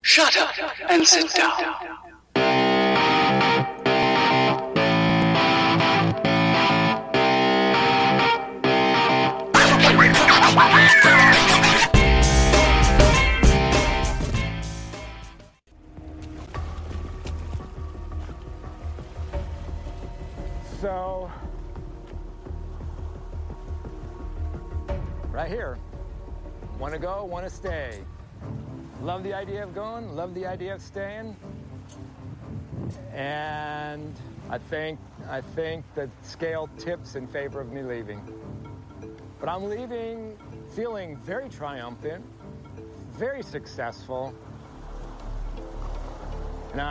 Shut up and sit down. So, right here, want to go, want to stay. Love the idea of going, love the idea of staying. And I think the scale tips in favor of me leaving. But I'm leaving feeling very triumphant, very successful. And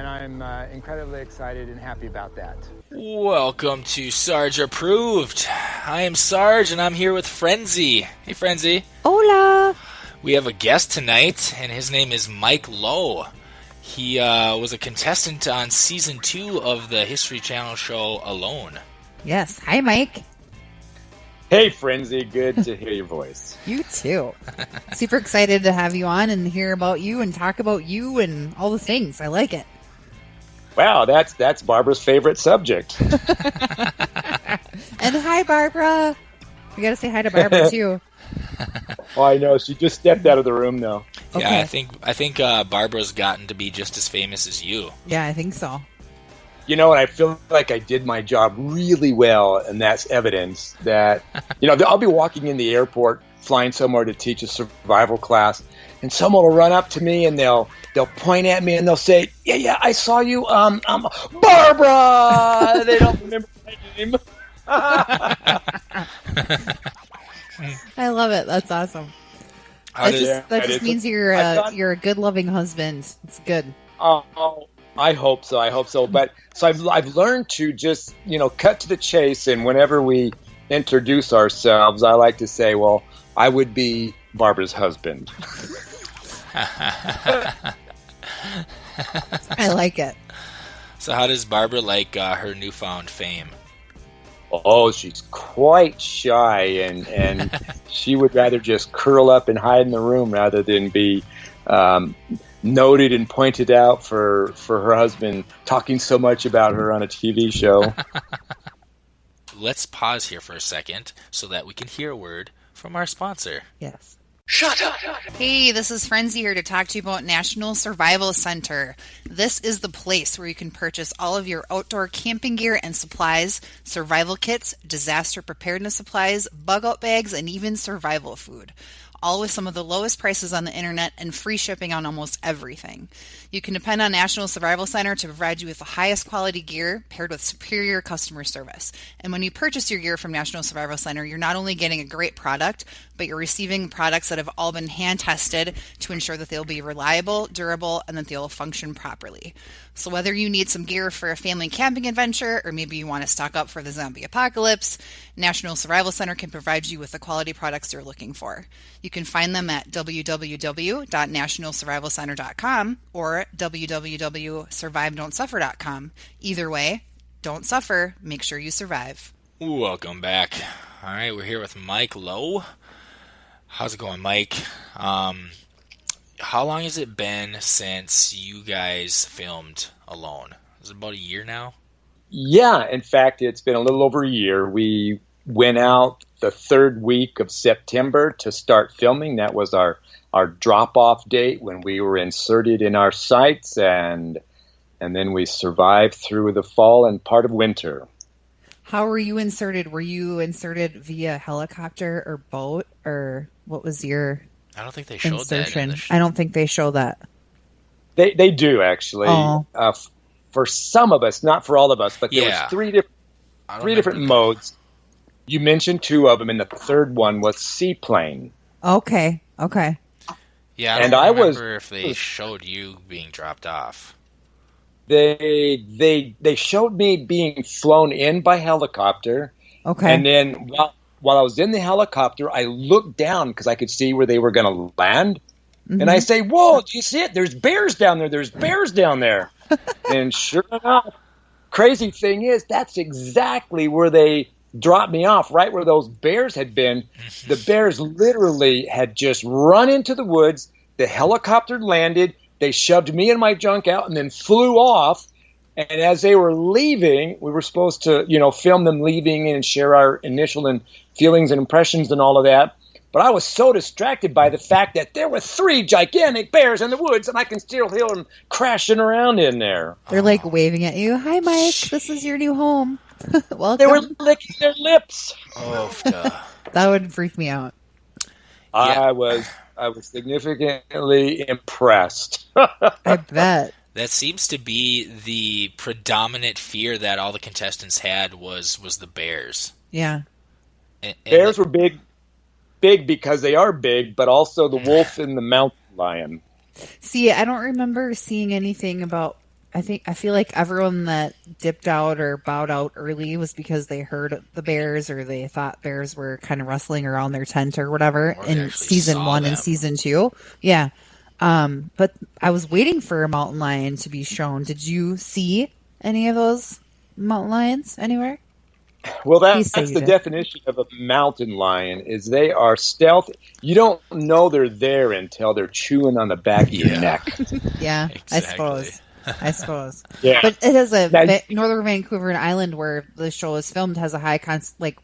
I'm incredibly excited and happy about that. Welcome to Sarge Approved. I am Sarge, and I'm here with Frenzy. Hey, Frenzy. Hola. We have a guest tonight, and his name is Mike Lowe. He was a contestant on Season 2 of the History Channel show Alone. Yes. Hi, Mike. Hey, Frenzy. Good to hear your voice. You too. Super excited to have you on and hear about you and talk about you and all the things. I like it. Wow, that's Barbara's favorite subject. And hi, Barbara. We got to say hi to Barbara, too. Oh, I know. She just stepped out of the room, though. Yeah, Okay. I think Barbara's gotten to be just as famous as you. Yeah, I think so. You know, and I feel like I did my job really well, and that's evidence that, I'll be walking in the airport, flying somewhere to teach a survival class, and someone will run up to me and they'll point at me and they'll say, yeah, I saw you, Barbara! They don't remember my name. I love it. That's awesome. That just means you're a good, loving husband. It's good. Oh, I hope so. But so I've learned to just, cut to the chase. And whenever we introduce ourselves, I like to say, well, I would be Barbara's husband. I like it. So how does Barbara like her newfound fame? Oh, she's quite shy, and she would rather just curl up and hide in the room rather than be noted and pointed out for her husband talking so much about her on a TV show. Let's pause here for a second so that we can hear a word from our sponsor. Yes. Shut up. Hey, this is Frenzy here to talk to you about National Survival Center. This is the place where you can purchase all of your outdoor camping gear and supplies, survival kits, disaster preparedness supplies, bug out bags, and even survival food. All with some of the lowest prices on the internet and free shipping on almost everything. You can depend on National Survival Center to provide you with the highest quality gear paired with superior customer service. And when you purchase your gear from National Survival Center, you're not only getting a great product, but you're receiving products that have all been hand tested to ensure that they'll be reliable, durable, and that they'll function properly. So whether you need some gear for a family camping adventure, or maybe you want to stock up for the zombie apocalypse, National Survival Center can provide you with the quality products you're looking for. You can find them at www.nationalsurvivalcenter.com or www.survivedon'tsuffer.com. Either way, don't suffer, make sure you survive. Welcome back. All right, we're here with Mike Lowe. How's it going, Mike? How long has it been since you guys filmed Alone? Is it about a year now? Yeah, in fact, it's been a little over a year. We went out the third week of September to start filming. That was our drop-off date when we were inserted in our sites, and then we survived through the fall and part of winter. How were you inserted? Were you inserted via helicopter or boat, or what was your I don't think they showed insertion? that. I don't think they show that. They do, actually. Oh. For some of us, not for all of us, but there Yeah. was three different modes. You mentioned two of them, and the third one was seaplane. Okay. Yeah, And I I don't was- remember if they showed you being dropped off. They showed me being flown in by helicopter, Okay. and then while I was in the helicopter, I looked down because I could see where they were going to land, and I say, "Whoa, do you see it? There's bears down there. There's bears down there." And sure enough, crazy thing is, that's exactly where they dropped me off, right where those bears had been. The bears literally had just run into the woods. The helicopter landed, they shoved me and my junk out and then flew off. And as they were leaving, we were supposed to, film them leaving and share our initial feelings and impressions and all of that. But I was so distracted by the fact that there were 3 gigantic bears in the woods, and I can still hear them crashing around in there. They're like waving at you. Hi, Mike. This is your new home. Welcome. They were licking their lips. Oh, that would freak me out. I was significantly impressed. I bet. That seems to be the predominant fear that all the contestants had was the bears. Yeah. And bears were big because they are big, but also the wolf and the mountain lion. See, I don't remember seeing anything about. I feel like everyone that dipped out or bowed out early was because they heard the bears or they thought bears were kind of rustling around their tent or whatever in season 1 and season 2. Yeah. But I was waiting for a mountain lion to be shown. Did you see any of those mountain lions anywhere? Well, that's the definition of a mountain lion, is they are stealth. You don't know they're there until they're chewing on the back of your neck. Yeah, exactly. I suppose. Yeah. But it has Northern Vancouver Island, where the show is filmed, has a high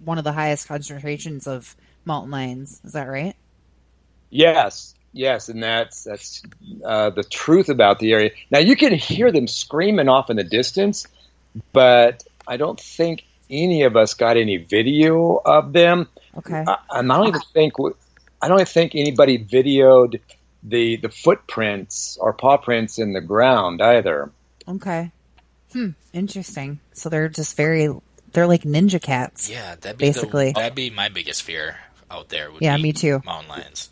one of the highest concentrations of mountain lions. Is that right? Yes, and that's the truth about the area. Now you can hear them screaming off in the distance, but I don't think any of us got any video of them. Okay. I don't even think anybody videoed the footprints or paw prints in the ground either. Okay. Interesting. So they're just they're like ninja cats. Yeah, that'd be my biggest fear out there. Me too. Mountain lions.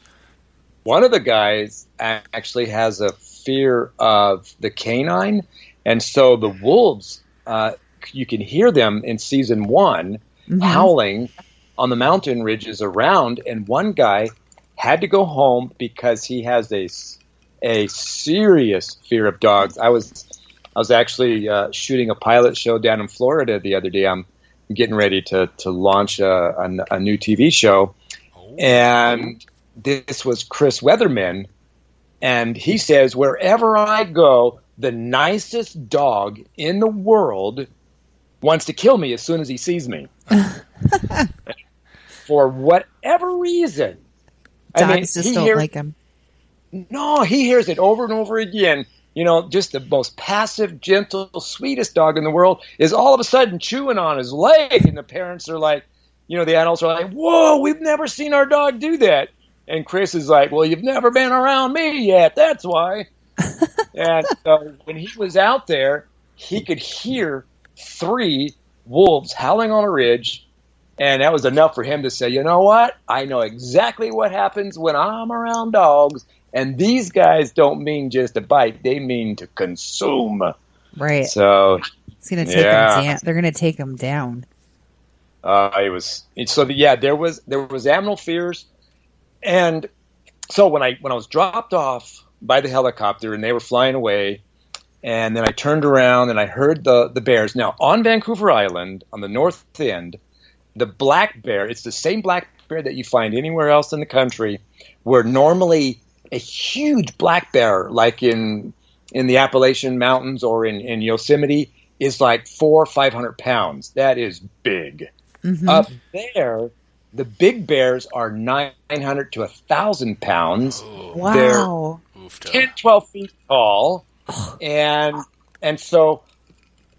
One of the guys actually has a fear of the canine, and so the wolves, you can hear them in season 1 howling on the mountain ridges around, and one guy had to go home because he has a serious fear of dogs. I was actually shooting a pilot show down in Florida the other day. I'm getting ready to launch a new TV show, and this was Chris Weatherman, and he says, wherever I go, the nicest dog in the world wants to kill me as soon as he sees me. For whatever reason. Dogs just don't like him. No, he hears it over and over again. Just the most passive, gentle, sweetest dog in the world is all of a sudden chewing on his leg, and the parents are like, the adults are like, whoa, we've never seen our dog do that. And Chris is like, well, you've never been around me yet, that's why. And so when he was out there, he could hear 3 wolves howling on a ridge, and that was enough for him to say, you know what? I know exactly what happens when I'm around dogs, and these guys don't mean just to bite, they mean to consume. Right. So it's gonna take them down. They're gonna take them down. There was animal fears. And so when I was dropped off by the helicopter and they were flying away, and then I turned around and I heard the bears. Now, on Vancouver Island, on the north end, the black bear, it's the same black bear that you find anywhere else in the country, where normally a huge black bear, like in the Appalachian Mountains or in Yosemite, is like 400 or 500 pounds. That is big. Up there, the big bears are 900 to 1,000 pounds. Wow. They're 10, 12 feet tall. And so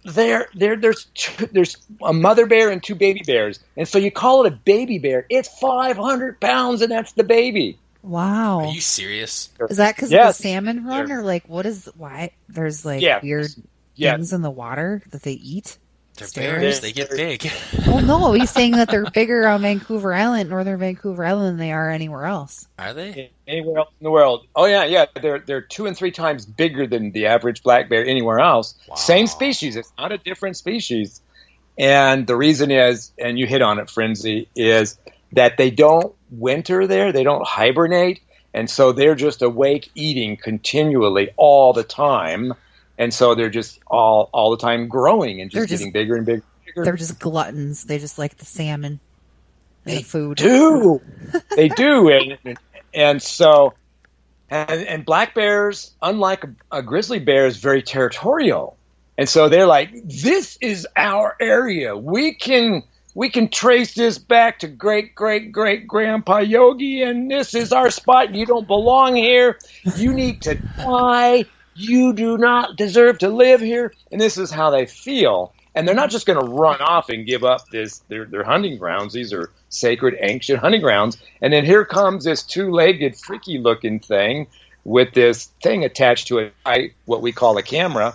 there's a mother bear and 2 baby bears. And so you call it a baby bear. It's 500 pounds, and that's the baby. Wow. Are you serious? Is that because of the salmon run? Or why? There's weird things in the water that they eat? They're bears. They get big. Well, no, he's saying that they're bigger on Vancouver Island, Northern Vancouver Island, than they are anywhere else. Are they? Anywhere else in the world. Oh, yeah. They're 2 and 3 times bigger than the average black bear anywhere else. Wow. Same species. It's not a different species. And the reason is, and you hit on it, Frenzy, is that they don't winter there. They don't hibernate. And so they're just awake eating continually all the time. And so they're just all the time growing and just getting bigger and bigger. They're just gluttons. They just like the salmon and the food. They do. And so And black bears, unlike a grizzly bear, is very territorial. And so they're like, this is our area. We can trace this back to great-great-great-grandpa Yogi, and this is our spot. You don't belong here. You need to die. You do not deserve to live here. And this is how they feel. And they're not just going to run off and give up their hunting grounds. These are sacred, ancient hunting grounds. And then here comes this two-legged, freaky-looking thing with this thing attached to it, what we call a camera.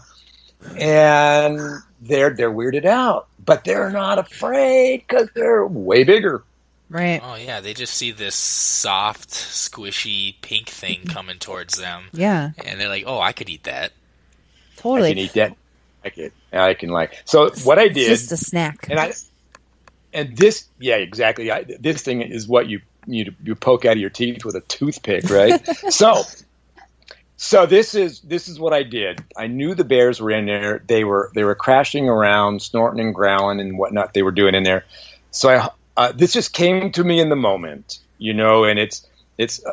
And they're weirded out, but they're not afraid because they're way bigger. Right. Oh yeah, they just see this soft, squishy pink thing coming towards them. Yeah. And they're like, "Oh, I could eat that." Totally. I can eat that. I can like. So what I did, it's just a snack. And this, yeah, exactly. This thing is what you poke out of your teeth with a toothpick, right? So this is what I did. I knew the bears were in there. They were crashing around, snorting and growling and whatnot they were doing in there. So this just came to me in the moment, and it's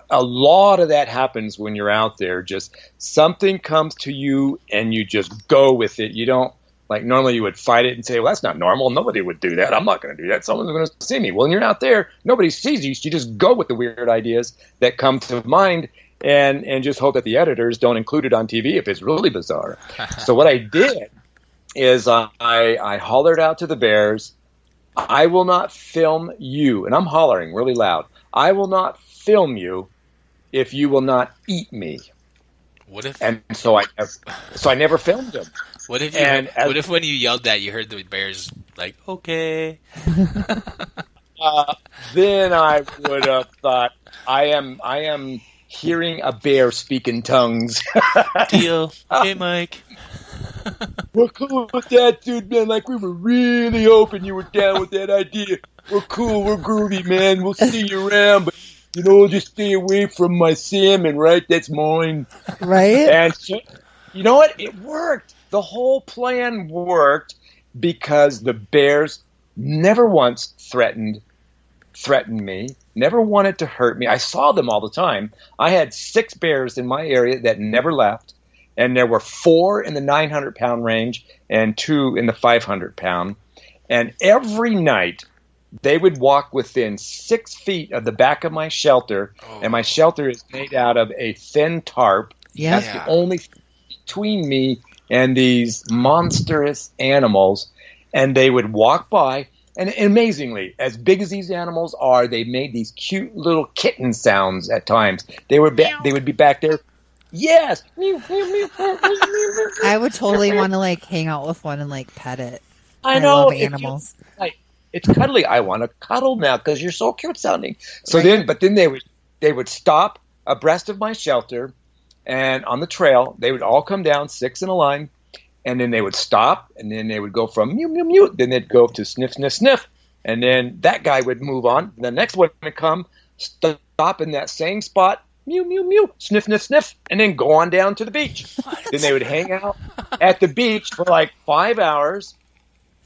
a lot of that happens when you're out there. Just something comes to you and you just go with it. You don't, like, normally you would fight it and say, well, that's not normal. Nobody would do that. I'm not going to do that. Someone's going to see me. Well, when you're out there, nobody sees you. You just go with the weird ideas that come to mind. And just hope that the editors don't include it on TV if it's really bizarre. So what I did is I hollered out to the bears, I will not film you. And I'm hollering really loud. I will not film you if you will not eat me. So I never filmed them. What if when you yelled that, you heard the bears like, okay. Then I would have thought, I am hearing a bear speak in tongues. Deal. Hey, Mike. We're cool with that, dude, man. Like, we were really hoping you were down with that idea. We're cool. We're groovy, man. We'll see you around, but, just stay away from my salmon, right? That's mine. Right? And so, you know what? It worked. The whole plan worked because the bears never once threatened me, never wanted to hurt me. I saw them all the time. I had 6 bears in my area that never left, and there were 4 in the 900-pound range and 2 in the 500-pound. And every night, they would walk within 6 feet of the back of my shelter, and my shelter is made out of a thin tarp. Yeah. That's the only thing between me and these monstrous animals, and they would walk by. And amazingly, as big as these animals are, they made these cute little kitten sounds at times. They would be back there. Yes. I would totally want to hang out with one and pet it. I know. love animals. It's cuddly. I want to cuddle now because you're so cute sounding. So then they would stop abreast of my shelter, and on the trail they would all come down 6 in a line. And then they would stop, and then they would go from mew, mew, mew. Then they'd go to sniff, sniff, sniff. And then that guy would move on. The next one would come, stop in that same spot, mew, mew, mew, sniff, sniff, sniff, and then go on down to the beach. Then they would hang out at the beach for 5 hours.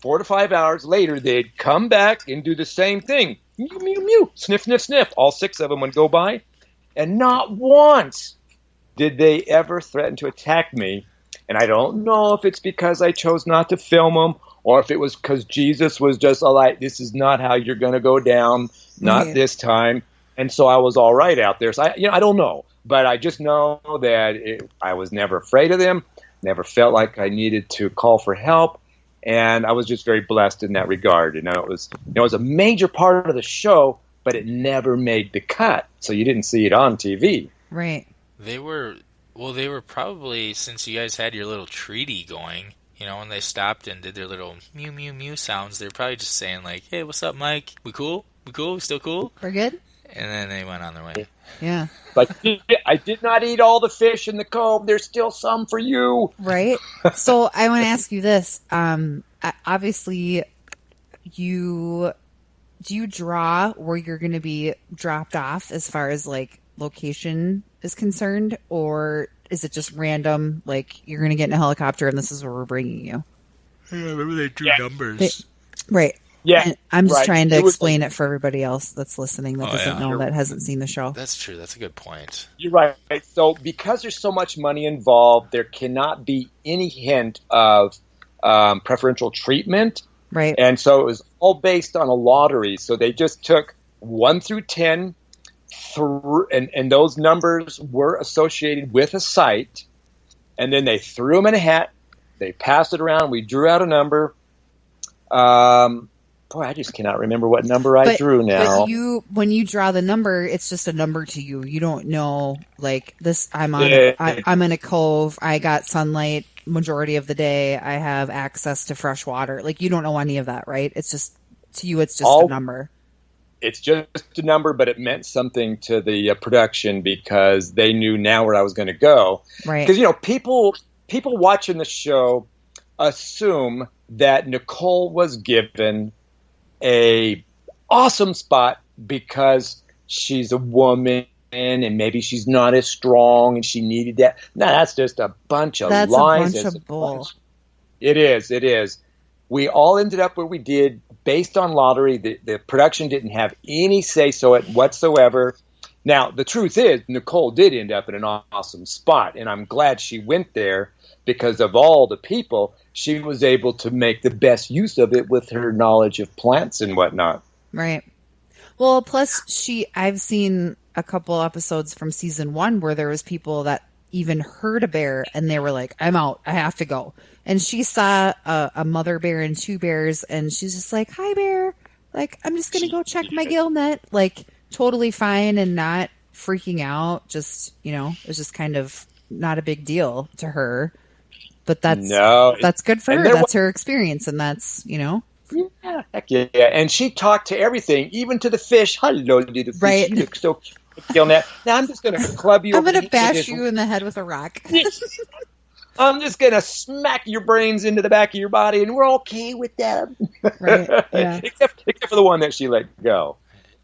4 to 5 hours later, they'd come back and do the same thing. Mew, mew, mew, sniff, sniff, sniff. All 6 of them would go by. And not once did they ever threaten to attack me. And I don't know if it's because I chose not to film them or if it was because Jesus was just like, this is not how you're going to go down, not this time. And so I was all right out there. So I don't know. But I just know that I was never afraid of them, never felt like I needed to call for help. And I was just very blessed in that regard. It was a major part of the show, but it never made the cut. So you didn't see it on TV. Right. They were probably, since you guys had your little treaty going, when they stopped and did their little mew, mew, mew sounds, they were probably just saying hey, what's up, Mike? We cool? We cool? We still cool? We're good? And then they went on their way. Yeah. But I did not eat all the fish in the cove. There's still some for you. Right. So I want to ask you this. Obviously, do you draw where you're going to be dropped off as far as location is concerned, or is it just random? You're going to get in a helicopter and this is where we're bringing you. I remember they drew numbers. Right. Yeah, And I'm just right. trying to It was explain it for everybody else that's listening that doesn't know, that hasn't seen the show. That's true. That's a good point. You're right. So because there's so much money involved, there cannot be any hint of preferential treatment. Right. And so it was all based on a lottery. So they just took 1 through 10, and those numbers were associated with a site. And then they threw them in a hat. They passed it around. We drew out a number. Boy, I just cannot remember what number I drew now. But when you draw the number, it's just a number to you. You don't know, like, this. I'm in a cove. I got sunlight majority of the day. I have access to fresh water. Like, you don't know any of that, right? It's just, to you, it's just a number. It's just a number, but it meant something to the production because they knew now where I was going to go. Right. Because, people watching the show assume that Nicole was given a awesome spot because she's a woman and maybe she's not as strong and she needed that. No, that's just a bunch of lies. That's a bunch of bull. It is. We all ended up where we did based on lottery. The production didn't have any say-so whatsoever. Now, the truth is, Nicole did end up in an awesome spot, and I'm glad she went there because of all the people, she was able to make the best use of it with her knowledge of plants and whatnot. Right. Well, plus I've seen a couple episodes from season 1 where there was people that even heard a bear and they were like, I'm out, I have to go. And she saw a mother bear and 2 bears and she's just like, hi bear. Like, I'm just going to go check my gill net. Like, totally fine and not freaking out. Just, it was just kind of not a big deal to her. But that's good for her. That's her experience, and that's, Yeah, heck yeah. And she talked to everything, even to the fish. Hello to the fish. Right. You look so cute. Now I'm just going to club you. I'm going to bash you in the head with a rock. I'm just going to smack your brains into the back of your body, and we're okay with that. Right. Yeah. except for the one that she let go.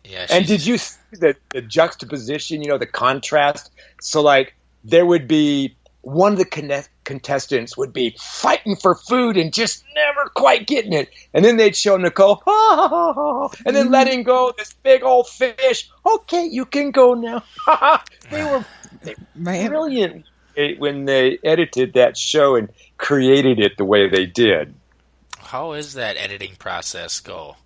Yeah. And did you see the juxtaposition, the contrast? So, like, there would be one of the contestants would be fighting for food and just never quite getting it. And then they'd show Nicole, and then letting go this big old fish. Okay, you can go now. They were brilliant when they edited that show and created it the way they did. How is that editing process go?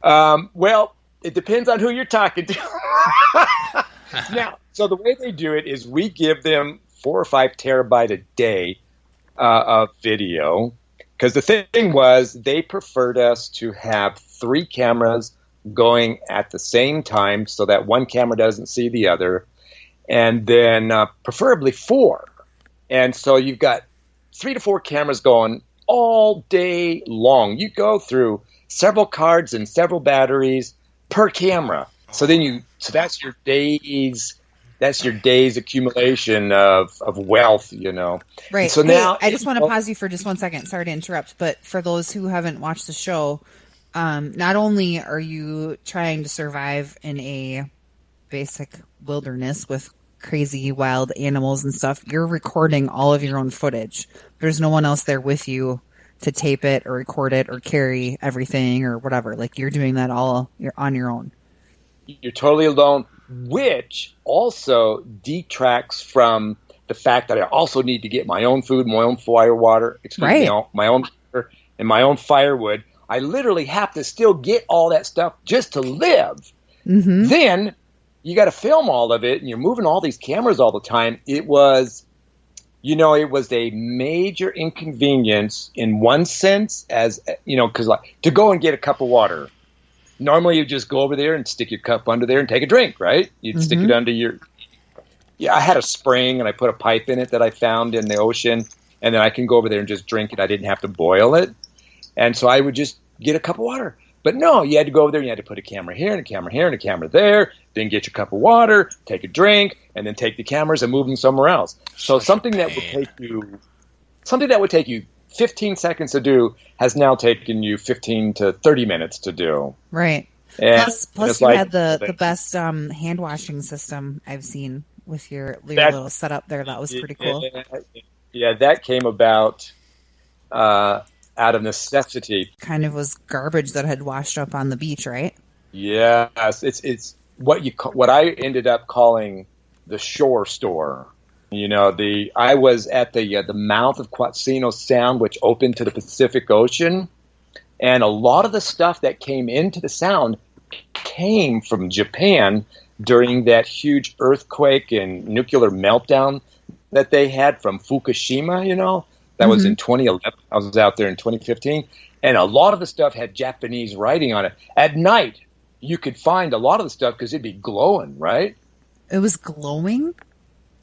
Well, it depends on who you're talking to. Now, so the way they do it is we give them 4 or 5 terabyte a day of video, because the thing was they preferred us to have 3 cameras going at the same time so that one camera doesn't see the other, and then preferably 4. And so you've got 3 to 4 cameras going all day long. You go through several cards and several batteries per camera. So that's your days. That's your day's accumulation of wealth, Right. And so now, I just want to pause you for just 1 second. Sorry to interrupt, but for those who haven't watched the show, not only are you trying to survive in a basic wilderness with crazy wild animals and stuff, you're recording all of your own footage. There's no one else there with you to tape it or record it or carry everything or whatever. Like, you're doing that all on your own. You're totally alone, which also detracts from the fact that I also need to get my own food, my own firewater, my own water, and my own firewood. I literally have to still get all that stuff just to live. Mm-hmm. Then you got to film all of it, and you're moving all these cameras all the time. It was, it was a major inconvenience in one sense, as because to go and get a cup of water. Normally, you just go over there and stick your cup under there and take a drink, right? You'd stick it under your... Yeah, I had a spring, and I put a pipe in it that I found in the ocean, and then I can go over there and just drink it. I didn't have to boil it. And so I would just get a cup of water. But no, you had to go over there, and you had to put a camera here, and a camera here, and a camera there, then get your cup of water, take a drink, and then take the cameras and move them somewhere else. So something that would take you 15 seconds to do has now taken you 15 to 30 minutes to do. Right. And plus you had the best hand washing system I've seen with your little setup there. That was pretty cool. Yeah, that came about out of necessity. Kind of was garbage that had washed up on the beach, right? Yes, it's what I ended up calling the shore store. I was at the mouth of Quatsino Sound, which opened to the Pacific Ocean, and a lot of the stuff that came into the sound came from Japan during that huge earthquake and nuclear meltdown that they had from Fukushima. That was in 2011. I was out there in 2015, and a lot of the stuff had Japanese writing on it. At night, you could find a lot of the stuff because it'd be glowing, right? It was glowing?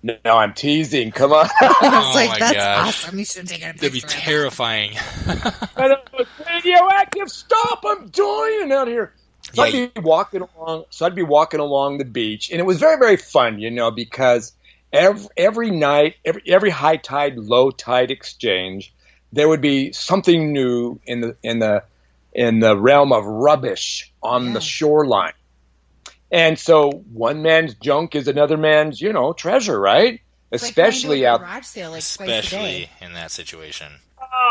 No, I'm teasing. Come on. I was Oh like, my that's gosh. awesome. You should have taken a picture. That'd be terrifying. And it was radioactive. Stop! I'm dying out here. So I'd be walking along the beach, and it was very, very fun, because every night, every high tide, low tide exchange, there would be something new in the realm of rubbish on the shoreline. And so one man's junk is another man's, treasure, right? It's Especially like out. garage sale, like twice a Especially day. in that situation.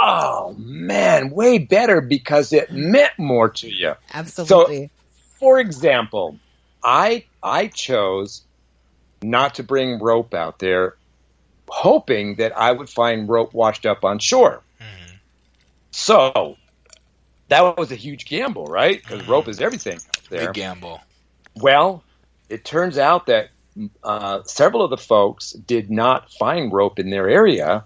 Oh man, way better because it meant more to you. Absolutely. So, for example, I chose not to bring rope out there, hoping that I would find rope washed up on shore. Mm-hmm. So that was a huge gamble, right? Because rope is everything out there. Big gamble. Well, it turns out that several of the folks did not find rope in their area.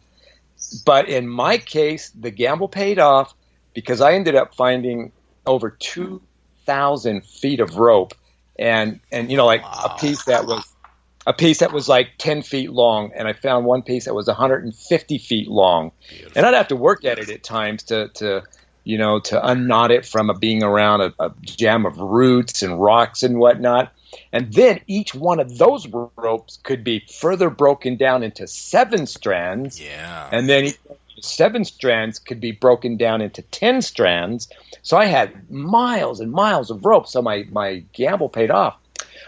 But in my case, the gamble paid off because I ended up finding over 2,000 feet of rope, and like a piece that was like 10 feet long, and I found one piece that was 150 feet long. Beautiful. And I'd have to work at it at times to unknot it from being around a jam of roots and rocks and whatnot. And then each one of those ropes could be further broken down into 7 strands. Yeah. And then each 7 strands could be broken down into 10 strands. So I had miles and miles of rope. So my gamble paid off.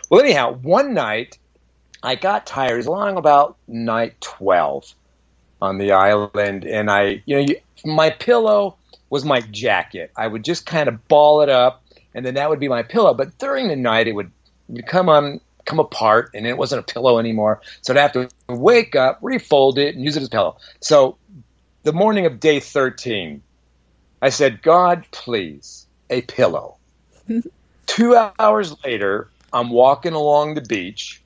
Well, anyhow, one night I got tired. It was along about night 12 on the island. And my pillow was my jacket. I would just kind of ball it up, and then that would be my pillow. But during the night, it would come apart, and it wasn't a pillow anymore. So I'd have to wake up, refold it, and use it as a pillow. So the morning of day 13, I said, God, please, a pillow. 2 hours later, I'm walking along the beach,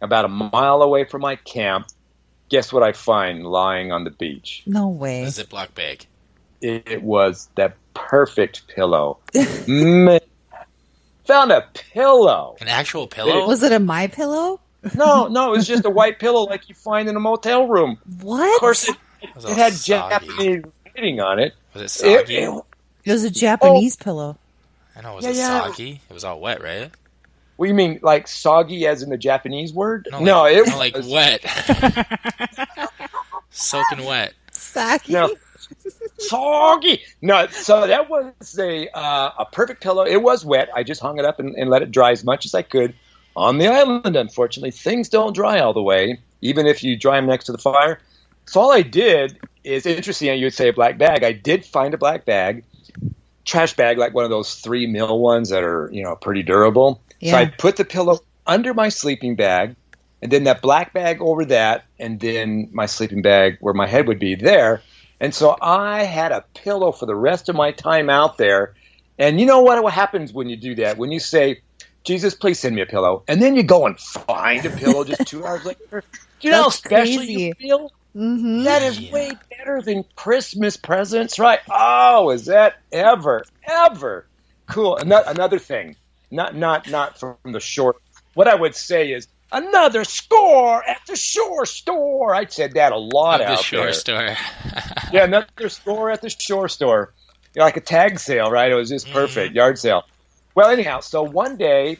about a mile away from my camp. Guess what I find lying on the beach? No way. A Ziploc bag. It was the perfect pillow. Man, found a pillow. An actual pillow? Was it a My Pillow? No, it was just a white pillow like you find in a motel room. What? Of course, it all had soggy. Japanese writing on it. Was it soggy? It was a Japanese pillow. I know. Was Yeah, it yeah. soggy? It was all wet, right? What do you mean, like soggy as in the Japanese word? No, it was like wet. Soaking wet. Saki. No. Soggy. No, so that was a perfect pillow. It was wet. I just hung it up and let it dry as much as I could on the island. Unfortunately, things don't dry all the way, even if you dry them next to the fire. So all I did is, interesting, you would say a black bag. I did find a black bag, trash bag, like one of those 3 mil ones that are, pretty durable. Yeah. So I put the pillow under my sleeping bag, and then that black bag over that, and then my sleeping bag where my head would be there. And so I had a pillow for the rest of my time out there. And you know what happens when you do that? When you say, Jesus, please send me a pillow. And then you go and find a pillow just 2 hours later. Do you know how That's special crazy. you feel? Mm-hmm. That is way better than Christmas presents, right? Oh, is that ever cool? Another thing, not from the short. What I would say is, another score at the shore store. I said that a lot At the out shore there. store. Yeah, another score at the shore store. Like a tag sale, right? It was just perfect. Yard sale. Well, anyhow, so one day,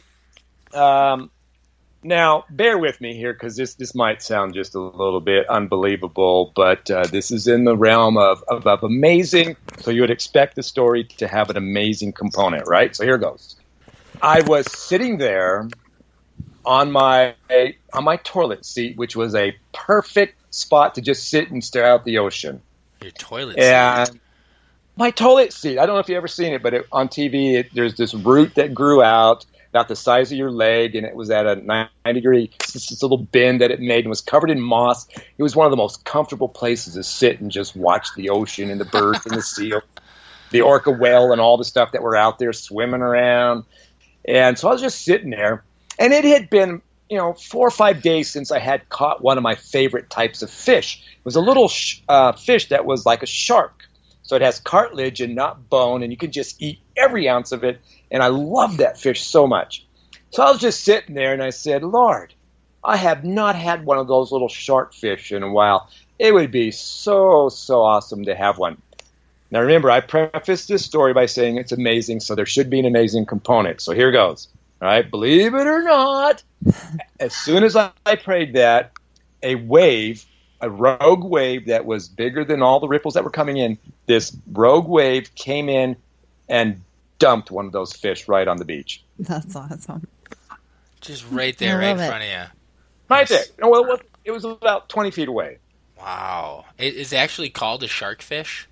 now bear with me here because this might sound just a little bit unbelievable, but this is in the realm of amazing. So you would expect the story to have an amazing component, right? So here goes. I was sitting there on my toilet seat, which was a perfect spot to just sit and stare out the ocean. Your toilet And seat. my toilet seat. I don't know if you ever seen it, but on TV, there's this root that grew out about the size of your leg, and it was at a 90-degree, this little bend that it made, and was covered in moss. It was one of the most comfortable places to sit and just watch the ocean and the birds and the seal, the orca whale and all the stuff that were out there swimming around. And so I was just sitting there, and it had been, 4 or 5 days since I had caught one of my favorite types of fish. It was a little fish that was like a shark. So it has cartilage and not bone, and you can just eat every ounce of it. And I love that fish so much. So I was just sitting there, and I said, Lord, I have not had one of those little shark fish in a while. It would be so, so awesome to have one. Now remember, I prefaced this story by saying it's amazing, so there should be an amazing component. So here goes. All right, believe it or not, as soon as I prayed that, a rogue wave that was bigger than all the ripples that were coming in, this rogue wave came in and dumped one of those fish right on the beach. That's awesome. Just right there, right in front of you. Right there. Well, it was about 20 feet away. Wow. It is actually called a sharkfish?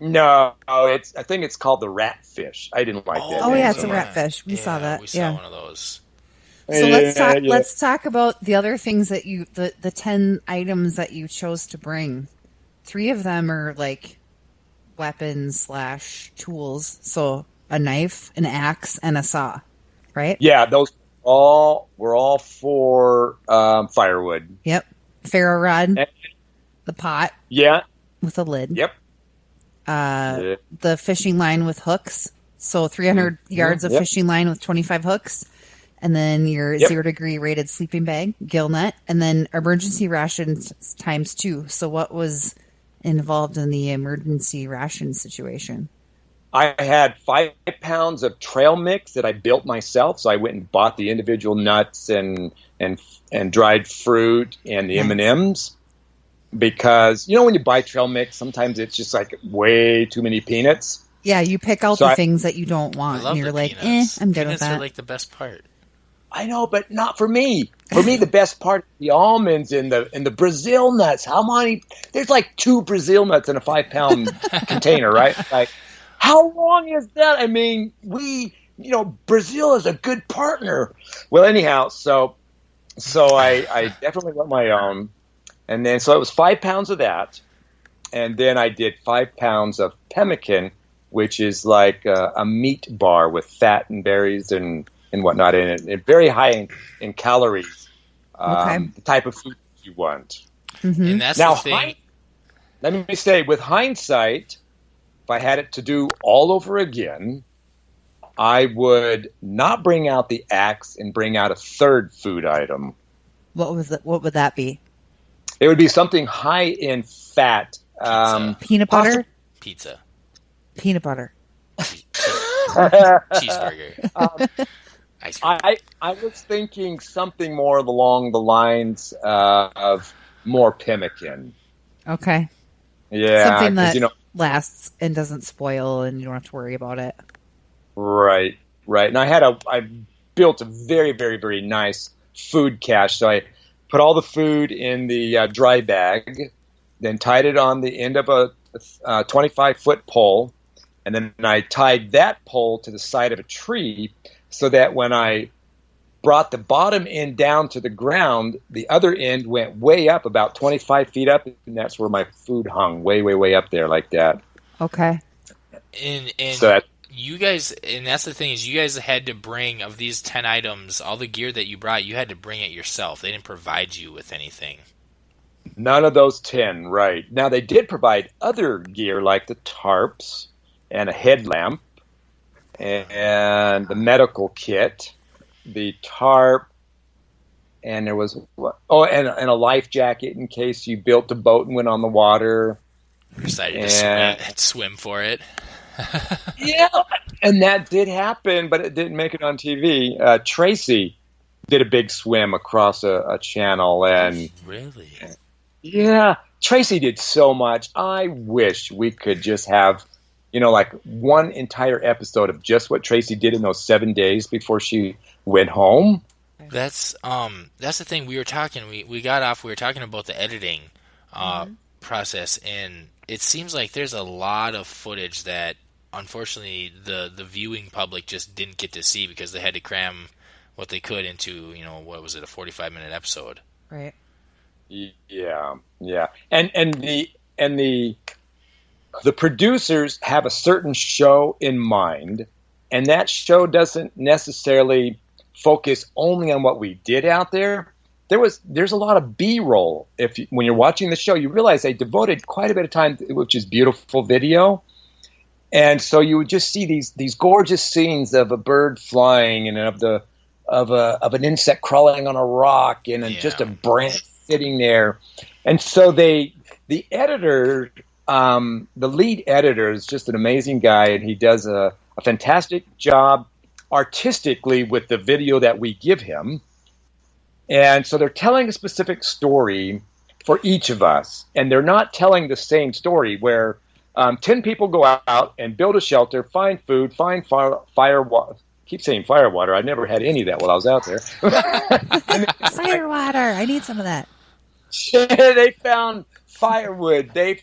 No, I think it's called the ratfish. I didn't like that. Oh, name yeah, it's so a much. ratfish. We saw that. We saw one of those. So let's talk about the other things that the 10 items that you chose to bring. 3 of them are like weapons / tools. So a knife, an axe, and a saw, right? Yeah, those were all for firewood. Yep. Ferro rod, the pot. Yeah. With a lid. Yep. The fishing line with hooks. So 300 yards of fishing line with 25 hooks. And then your 0-degree rated sleeping bag, gill net, and then emergency rations times 2. So what was involved in the emergency ration situation? I had 5 pounds of trail mix that I built myself. So I went and bought the individual nuts and dried fruit and the M&Ms. Because, when you buy trail mix, sometimes it's just like way too many peanuts. Yeah, you pick out the things that you don't want. And you're like, peanuts. I'm good with Peanuts that. are like the best part. I know, but not for me. For me, the best part is the almonds and the Brazil nuts. How many? There's like 2 Brazil nuts in a 5-pound container, right? Like, how long is that? I mean, Brazil is a good partner. Well, anyhow, so I definitely got my own. And then, so it was 5 pounds of that. And then I did 5 pounds of pemmican, which is like a meat bar with fat and berries and whatnot in it. And very high in calories. The type of food you want. Mm-hmm. And that's the thing. Let me say, with hindsight, if I had it to do all over again, I would not bring out the axe and bring out a third food item. What would that be? It would be something high in fat. Peanut butter? Pizza. Peanut butter. Cheeseburger. Ice cream. I was thinking something more along the lines of more pemmican. Okay. Yeah. Something that lasts and doesn't spoil and you don't have to worry about it. Right. And I built a very, very, very nice food cache. So I put all the food in the dry bag, then tied it on the end of a 25-foot pole, and then I tied that pole to the side of a tree so that when I brought the bottom end down to the ground, the other end went way up, about 25 feet up, and that's where my food hung, way, way, way up there like that. Okay. And so you guys, and that's the thing, is you guys had to bring, of these 10 items, all the gear that you brought, you had to bring it yourself. They didn't provide you with anything. None of those 10, right. Now, they did provide other gear like the tarps and a headlamp and the medical kit, the tarp, and there was, and a life jacket in case you built a boat and went on the water. Decided to swim for it. Yeah, and that did happen, but it didn't make it on TV. Tracy did a big swim across a channel, and really, yeah, Tracy did so much. I wish we could just have, like one entire episode of just what Tracy did in those 7 days before she went home. That's the thing we were talking. We got off. We were talking about the editing process, and it seems like there's a lot of footage that, unfortunately, the viewing public just didn't get to see because they had to cram what they could into, what was it, a 45-minute episode. Right. Yeah. And the producers have a certain show in mind, and that show doesn't necessarily focus only on what we did out there. There's a lot of B-roll. When you're watching the show, you realize they devoted quite a bit of time, which is beautiful video. And so you would just see these gorgeous scenes of a bird flying and of an insect crawling on a rock and just a branch sitting there. And so the editor, the lead editor, is just an amazing guy, and he does a fantastic job artistically with the video that we give him. And so they're telling a specific story for each of us, and they're not telling the same story where 10 people go out and build a shelter, find food, find fire water. Keep saying fire water. I never had any of that while I was out there. Fire water. I need some of that. They found firewood. They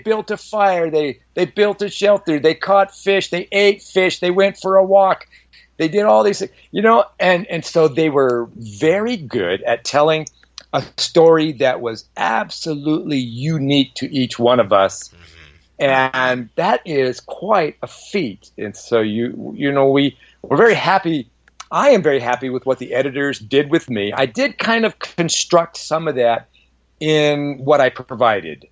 built a fire. They built a shelter. They caught fish. They ate fish. They went for a walk. They did all these things, and so they were very good at telling a story that was absolutely unique to each one of us. And that is quite a feat. And so we're very happy. I am very happy with what the editors did with me. I did kind of construct some of that in what I provided.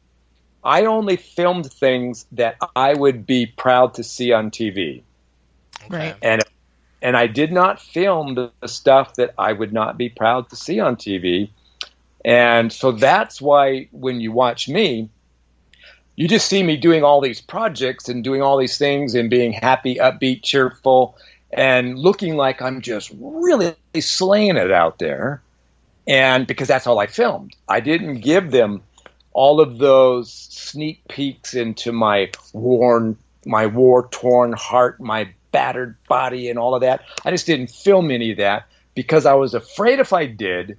I only filmed things that I would be proud to see on TV. Right. And I did not film the stuff that I would not be proud to see on TV. And so that's why when you watch me, you just see me doing all these projects and doing all these things and being happy, upbeat, cheerful, and looking like I'm just really slaying it out there. And because that's all I filmed. I didn't give them all of those sneak peeks into my war-torn heart, my battered body and all of that. I just didn't film any of that because I was afraid if I did,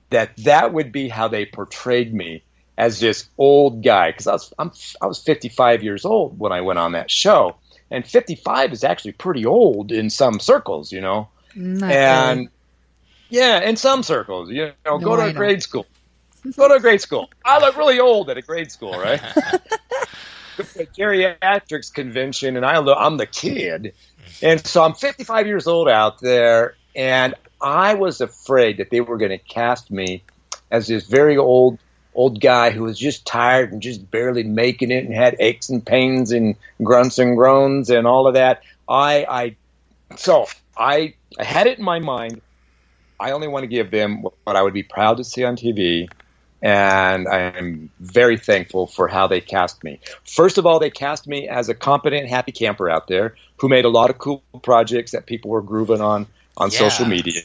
that would be how they portrayed me as this old guy. Because I was 55 years old when I went on that show, and 55 is actually pretty old in some circles, Not and really. Yeah, in some circles, go to a grade school. Go to a grade school. I look really old at a grade school, right? A geriatrics convention, and I'm the kid. And so I'm 55 years old out there, and I was afraid that they were going to cast me as this very old guy who was just tired and just barely making it and had aches and pains and grunts and groans and all of that. So I had it in my mind. I only want to give them what I would be proud to see on TV. And I'm very thankful for how they cast me. First of all, they cast me as a competent, happy camper out there who made a lot of cool projects that people were grooving on social media.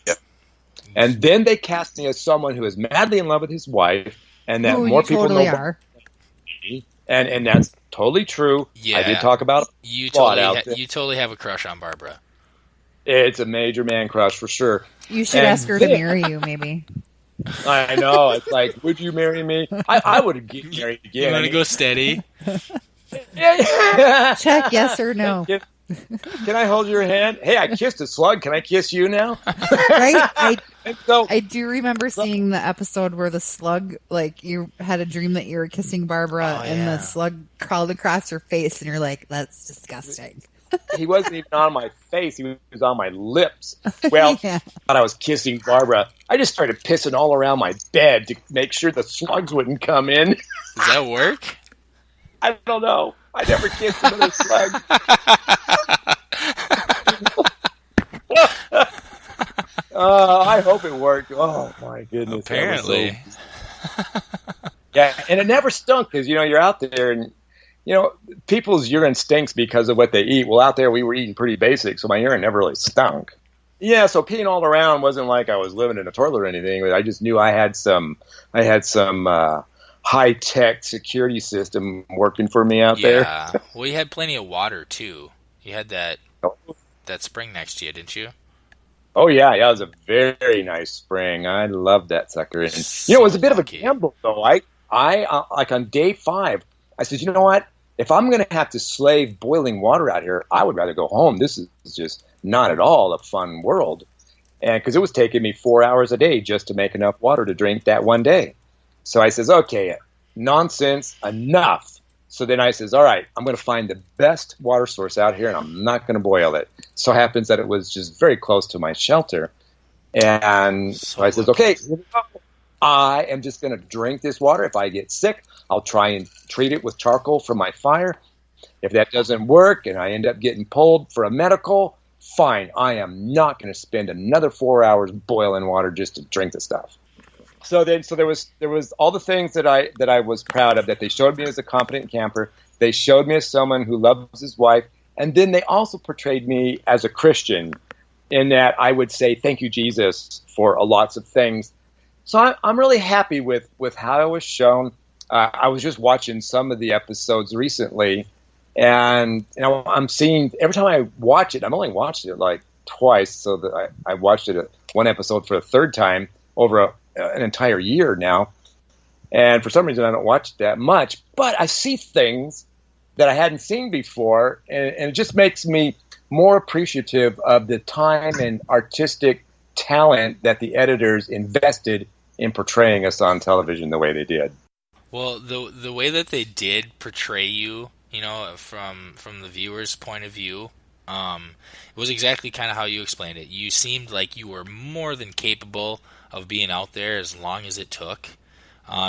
And then they cast me as someone who is madly in love with his wife, and that more people totally know. Are. And that's totally true. Yeah, I did talk about you totally have a crush on Barbara. It's a major man crush for sure. You should ask her to marry you, maybe. I know. It's like, would you marry me? I would get married again. You want to go steady? Yeah. Check yes or no. Can I hold your hand? Hey, I kissed a slug. Can I kiss you now? Right? I do remember seeing the episode where the slug, like, you had a dream that you were kissing Barbara and the slug crawled across her face, and you're like, that's disgusting. He wasn't even on my face. He was on my lips. Well, I thought I was kissing Barbara. I just started pissing all around my bed to make sure the slugs wouldn't come in. Does that work? I don't know. I never kissed another slug. I hope it worked. Oh, my goodness. Apparently. Yeah, and it never stunk because, you're out there and, people's urine stinks because of what they eat. Well, out there we were eating pretty basic, so my urine never really stunk. Yeah, so peeing all around wasn't like I was living in a toilet or anything, but I just knew I had some high-tech security system working for me out there. Yeah, well, you had plenty of water, too. You had that spring next to you, didn't you? Oh, yeah, it was a very nice spring. I loved that sucker. And, it was a bit of a gamble, though. I like on day 5, I said, you know what? If I'm going to have to slave boiling water out here, I would rather go home. This is just not at all a fun world. And because it was taking me 4 hours a day just to make enough water to drink that one day. So I says, okay, nonsense, enough. So then I says, all right, I'm going to find the best water source out here, and I'm not going to boil it. So happens that it was just very close to my shelter. And so I says, okay, here we go. I am just going to drink this water. If I get sick, I'll try and treat it with charcoal from my fire. If that doesn't work and I end up getting pulled for a medical, fine. I am not going to spend another 4 hours boiling water just to drink the stuff. So there was all the things that I was proud of, that they showed me as a competent camper. They showed me as someone who loves his wife. And then they also portrayed me as a Christian, in that I would say, thank you, Jesus, for lots of things. So I'm really happy with how I was shown. I was just watching some of the episodes recently, and I'm seeing, every time I watch it, I've only watched it like twice, so that I watched it one episode for a third time over an entire year now. And for some reason, I don't watch it that much, but I see things that I hadn't seen before, and it just makes me more appreciative of the time and artistic talent that the editors invested in portraying us on television the way they did. Well, the way that they did portray you, from the viewer's point of view, it was exactly kind of how you explained it. You seemed like you were more than capable of being out there as long as it took.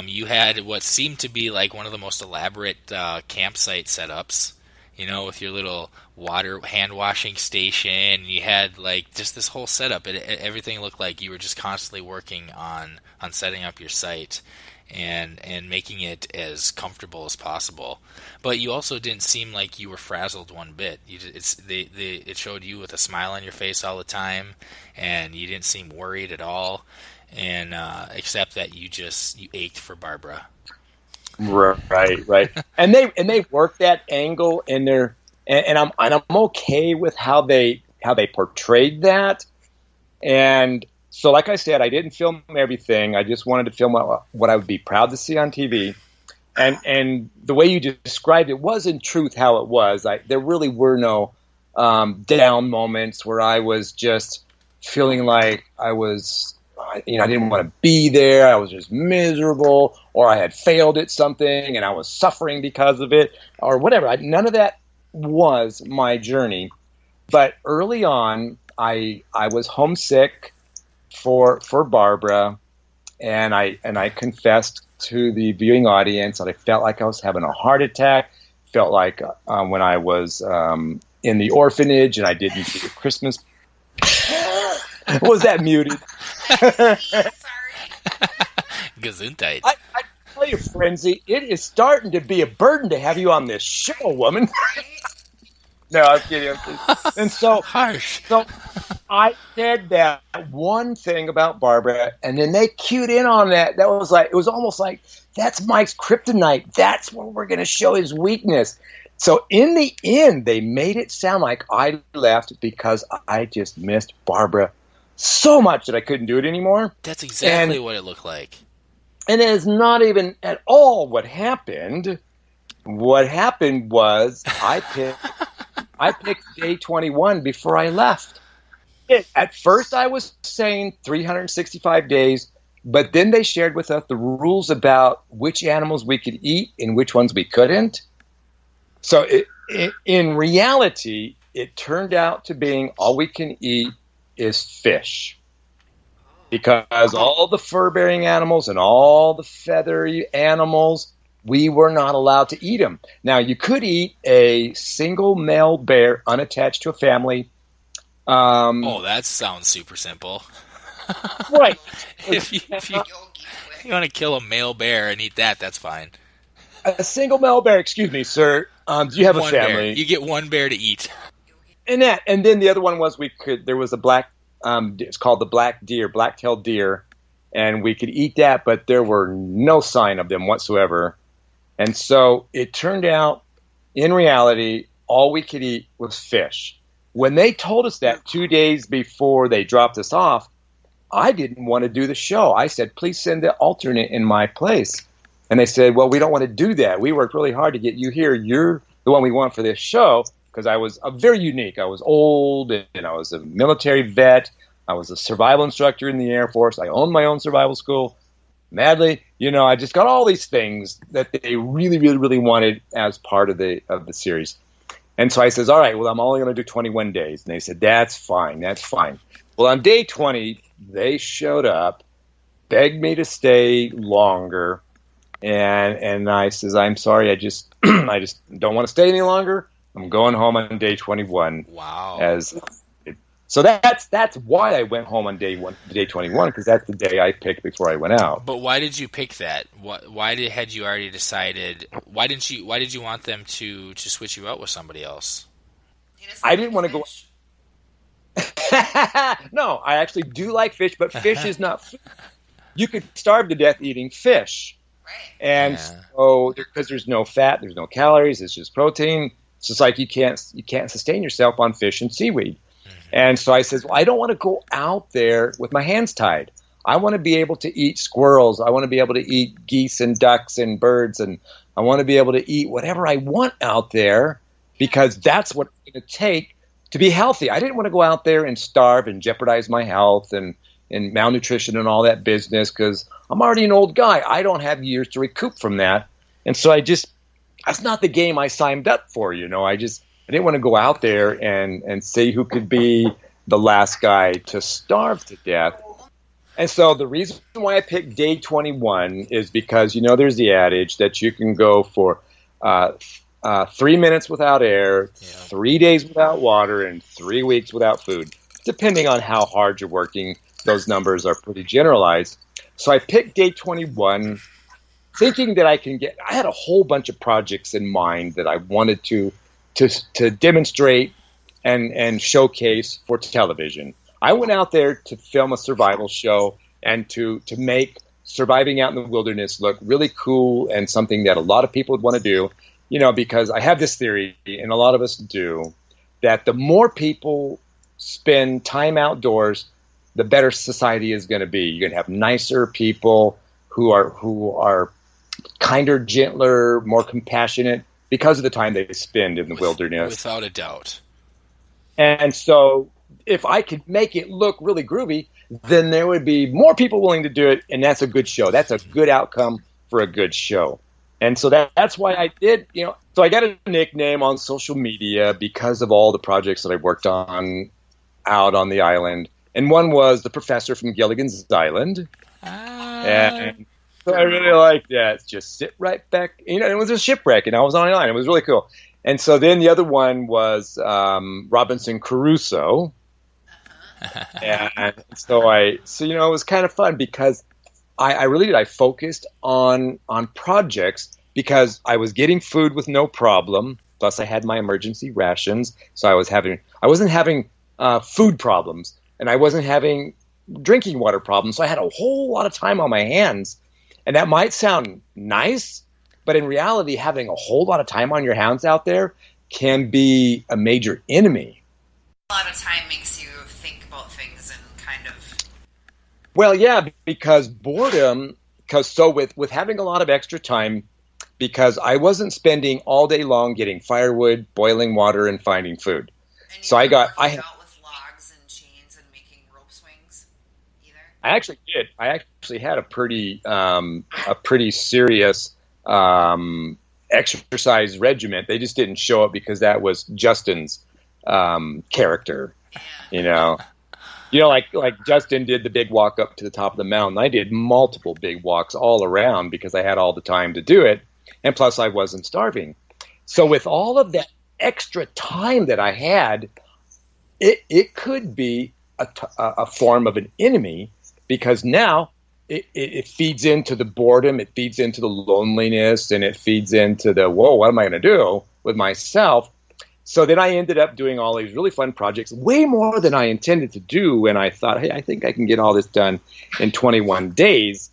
You had what seemed to be like one of the most elaborate campsite setups, with your little water hand washing station. You had like just this whole setup. Everything looked like you were just constantly working on setting up your site and making it as comfortable as possible. But you also didn't seem like you were frazzled one bit. It showed you with a smile on your face all the time, and you didn't seem worried at all. And except that you ached for Barbara. Right. and they work that angle in there, and I'm okay with how they portrayed that. And so, like I said, I didn't film everything. I just wanted to film what I would be proud to see on TV. And the way you described it was in truth how it was. There really were no down moments where I was just feeling like I didn't want to be there. I was just miserable, or I had failed at something and I was suffering because of it, or whatever. None of that was my journey. But early on, I was homesick for Barbara, and I confessed to the viewing audience that I felt like I was having a heart attack. Felt like when I was in the orphanage and I didn't see the Christmas. Was that muted? Sorry. Gesundheit. I tell you, Frenzy, it is starting to be a burden to have you on this show, woman. No, I'm kidding. And so, harsh. So I said that one thing about Barbara, and then they cued in on that. It was almost like, that's Mike's kryptonite. That's where we're going to show his weakness. So in the end, they made it sound like I left because I just missed Barbara so much that I couldn't do it anymore. That's exactly what it looked like. And it is not even at all what happened. What happened was I picked day 21 before I left. At first I was saying 365 days, but then they shared with us the rules about which animals we could eat and which ones we couldn't. So in reality, it turned out to being all we can eat is fish, because all the fur-bearing animals and all the feathery animals, we were not allowed to eat them. Now, you could eat a single male bear unattached to a family. That sounds super simple. Right. if you want to kill a male bear and eat that, that's fine. A single male bear, excuse me, sir. Do you have a family? Bear. You get one bear to eat. And then the other one was there was a black, it's called the black-tailed deer, and we could eat that, but there were no sign of them whatsoever. And so it turned out, in reality, all we could eat was fish. When they told us that 2 days before they dropped us off, I didn't want to do the show. I said, please send the alternate in my place. And they said, well, we don't want to do that. We worked really hard to get you here. You're the one we want for this show, because I was very unique. I was old, and I was a military vet. I was a survival instructor in the Air Force. I owned my own survival school. Madly, I just got all these things that they really, really, really wanted as part of the series. And so I says, all right, well, I'm only going to do 21 days. And they said, that's fine. Well, on day 20, they showed up, begged me to stay longer. And I says, I'm sorry, I just don't want to stay any longer. I'm going home on day 21. Wow. So that's why I went home on day 21, because that's the day I picked before I went out. But why did you pick that? Had you already decided? Why did you want them to switch you out with somebody else? I didn't want to go. No, I actually do like fish, but fish is not food. You could starve to death eating fish. Right. And so, because there's no fat, there's no calories, it's just protein. It's just like you can't sustain yourself on fish and seaweed. Mm-hmm. And so I says, well, I don't want to go out there with my hands tied. I want to be able to eat squirrels. I want to be able to eat geese and ducks and birds, and I want to be able to eat whatever I want out there, because that's what it's going to take to be healthy. I didn't want to go out there and starve and jeopardize my health and malnutrition and all that business, because I'm already an old guy. I don't have years to recoup from that. And so that's not the game I signed up for, I didn't want to go out there and see who could be the last guy to starve to death. And so the reason why I picked day 21 is because, there's the adage that you can go for 3 minutes without air, 3 days without water, and 3 weeks without food. Depending on how hard you're working, those numbers are pretty generalized. So I picked day 21 thinking that I had a whole bunch of projects in mind that I wanted to demonstrate and showcase for television. I went out there to film a survival show and to make surviving out in the wilderness look really cool and something that a lot of people would want to do, because I have this theory, and a lot of us do, that the more people spend time outdoors, the better society is going to be. You're going to have nicer people who are kinder, gentler, more compassionate because of the time they spend in the wilderness. Without a doubt. And so if I could make it look really groovy, then there would be more people willing to do it, and that's a good show. That's a good outcome for a good show. And so that's why I did, so I got a nickname on social media because of all the projects that I worked on out on the island. And one was the professor from Gilligan's Island. And so I really liked that. Just sit right back. It was a shipwreck, and I was on an island. It was really cool. And so then the other one was Robinson Crusoe. And so it was kind of fun because I really did. I focused on projects because I was getting food with no problem. Plus I had my emergency rations. So I wasn't having food problems. And I wasn't having drinking water problems. So I had a whole lot of time on my hands. And that might sound nice, but in reality, having a whole lot of time on your hands out there can be a major enemy. A lot of time makes you think about things and kind of... Well, yeah, because boredom, with having a lot of extra time, because I wasn't spending all day long getting firewood, boiling water, and finding food. And so I had I actually did. I actually had a pretty serious exercise regimen. They just didn't show it because that was Justin's character. Like Justin did the big walk up to the top of the mountain. I did multiple big walks all around because I had all the time to do it, and plus I wasn't starving. So with all of that extra time that I had, it could be a form of an enemy. Because now it feeds into the boredom, it feeds into the loneliness, and it feeds into the, whoa, what am I going to do with myself? So then I ended up doing all these really fun projects, way more than I intended to do. And I thought, hey, I think I can get all this done in 21 days.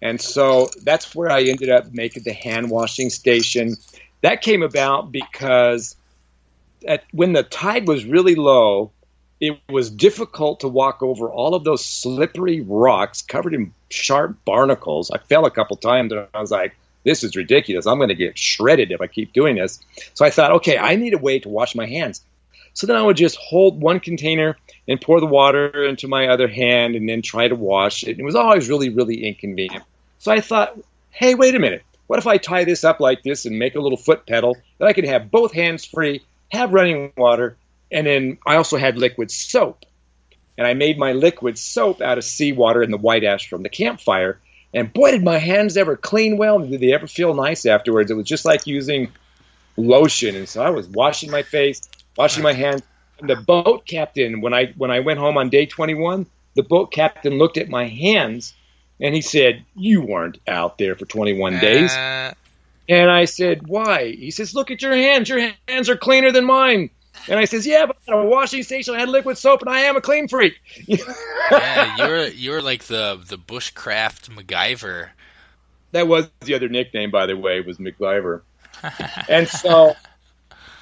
And so that's where I ended up making the hand washing station. That came about because when the tide was really low, it was difficult to walk over all of those slippery rocks covered in sharp barnacles. I fell a couple times and I was like, this is ridiculous. I'm going to get shredded if I keep doing this. So I thought, okay, I need a way to wash my hands. So then I would just hold one container and pour the water into my other hand and then try to wash it. And it was always really, really inconvenient. So I thought, hey, wait a minute. What if I tie this up like this and make a little foot pedal that I could have both hands free, have running water, and then I also had liquid soap. And I made my liquid soap out of seawater and the white ash from the campfire. And boy, did my hands ever clean well. Did they ever feel nice afterwards? It was just like using lotion. And so I was washing my face, washing my hands. And the boat captain, when I went home on day 21, the boat captain looked at my hands and he said, "You weren't out there for 21 days." And I said, "Why?" He says, "Look at your hands. Your hands are cleaner than mine." And I says, "Yeah, but at a washing station, I had liquid soap, and I am a clean freak." Yeah, you're like the bushcraft MacGyver. That was the other nickname, by the way, was MacGyver. and so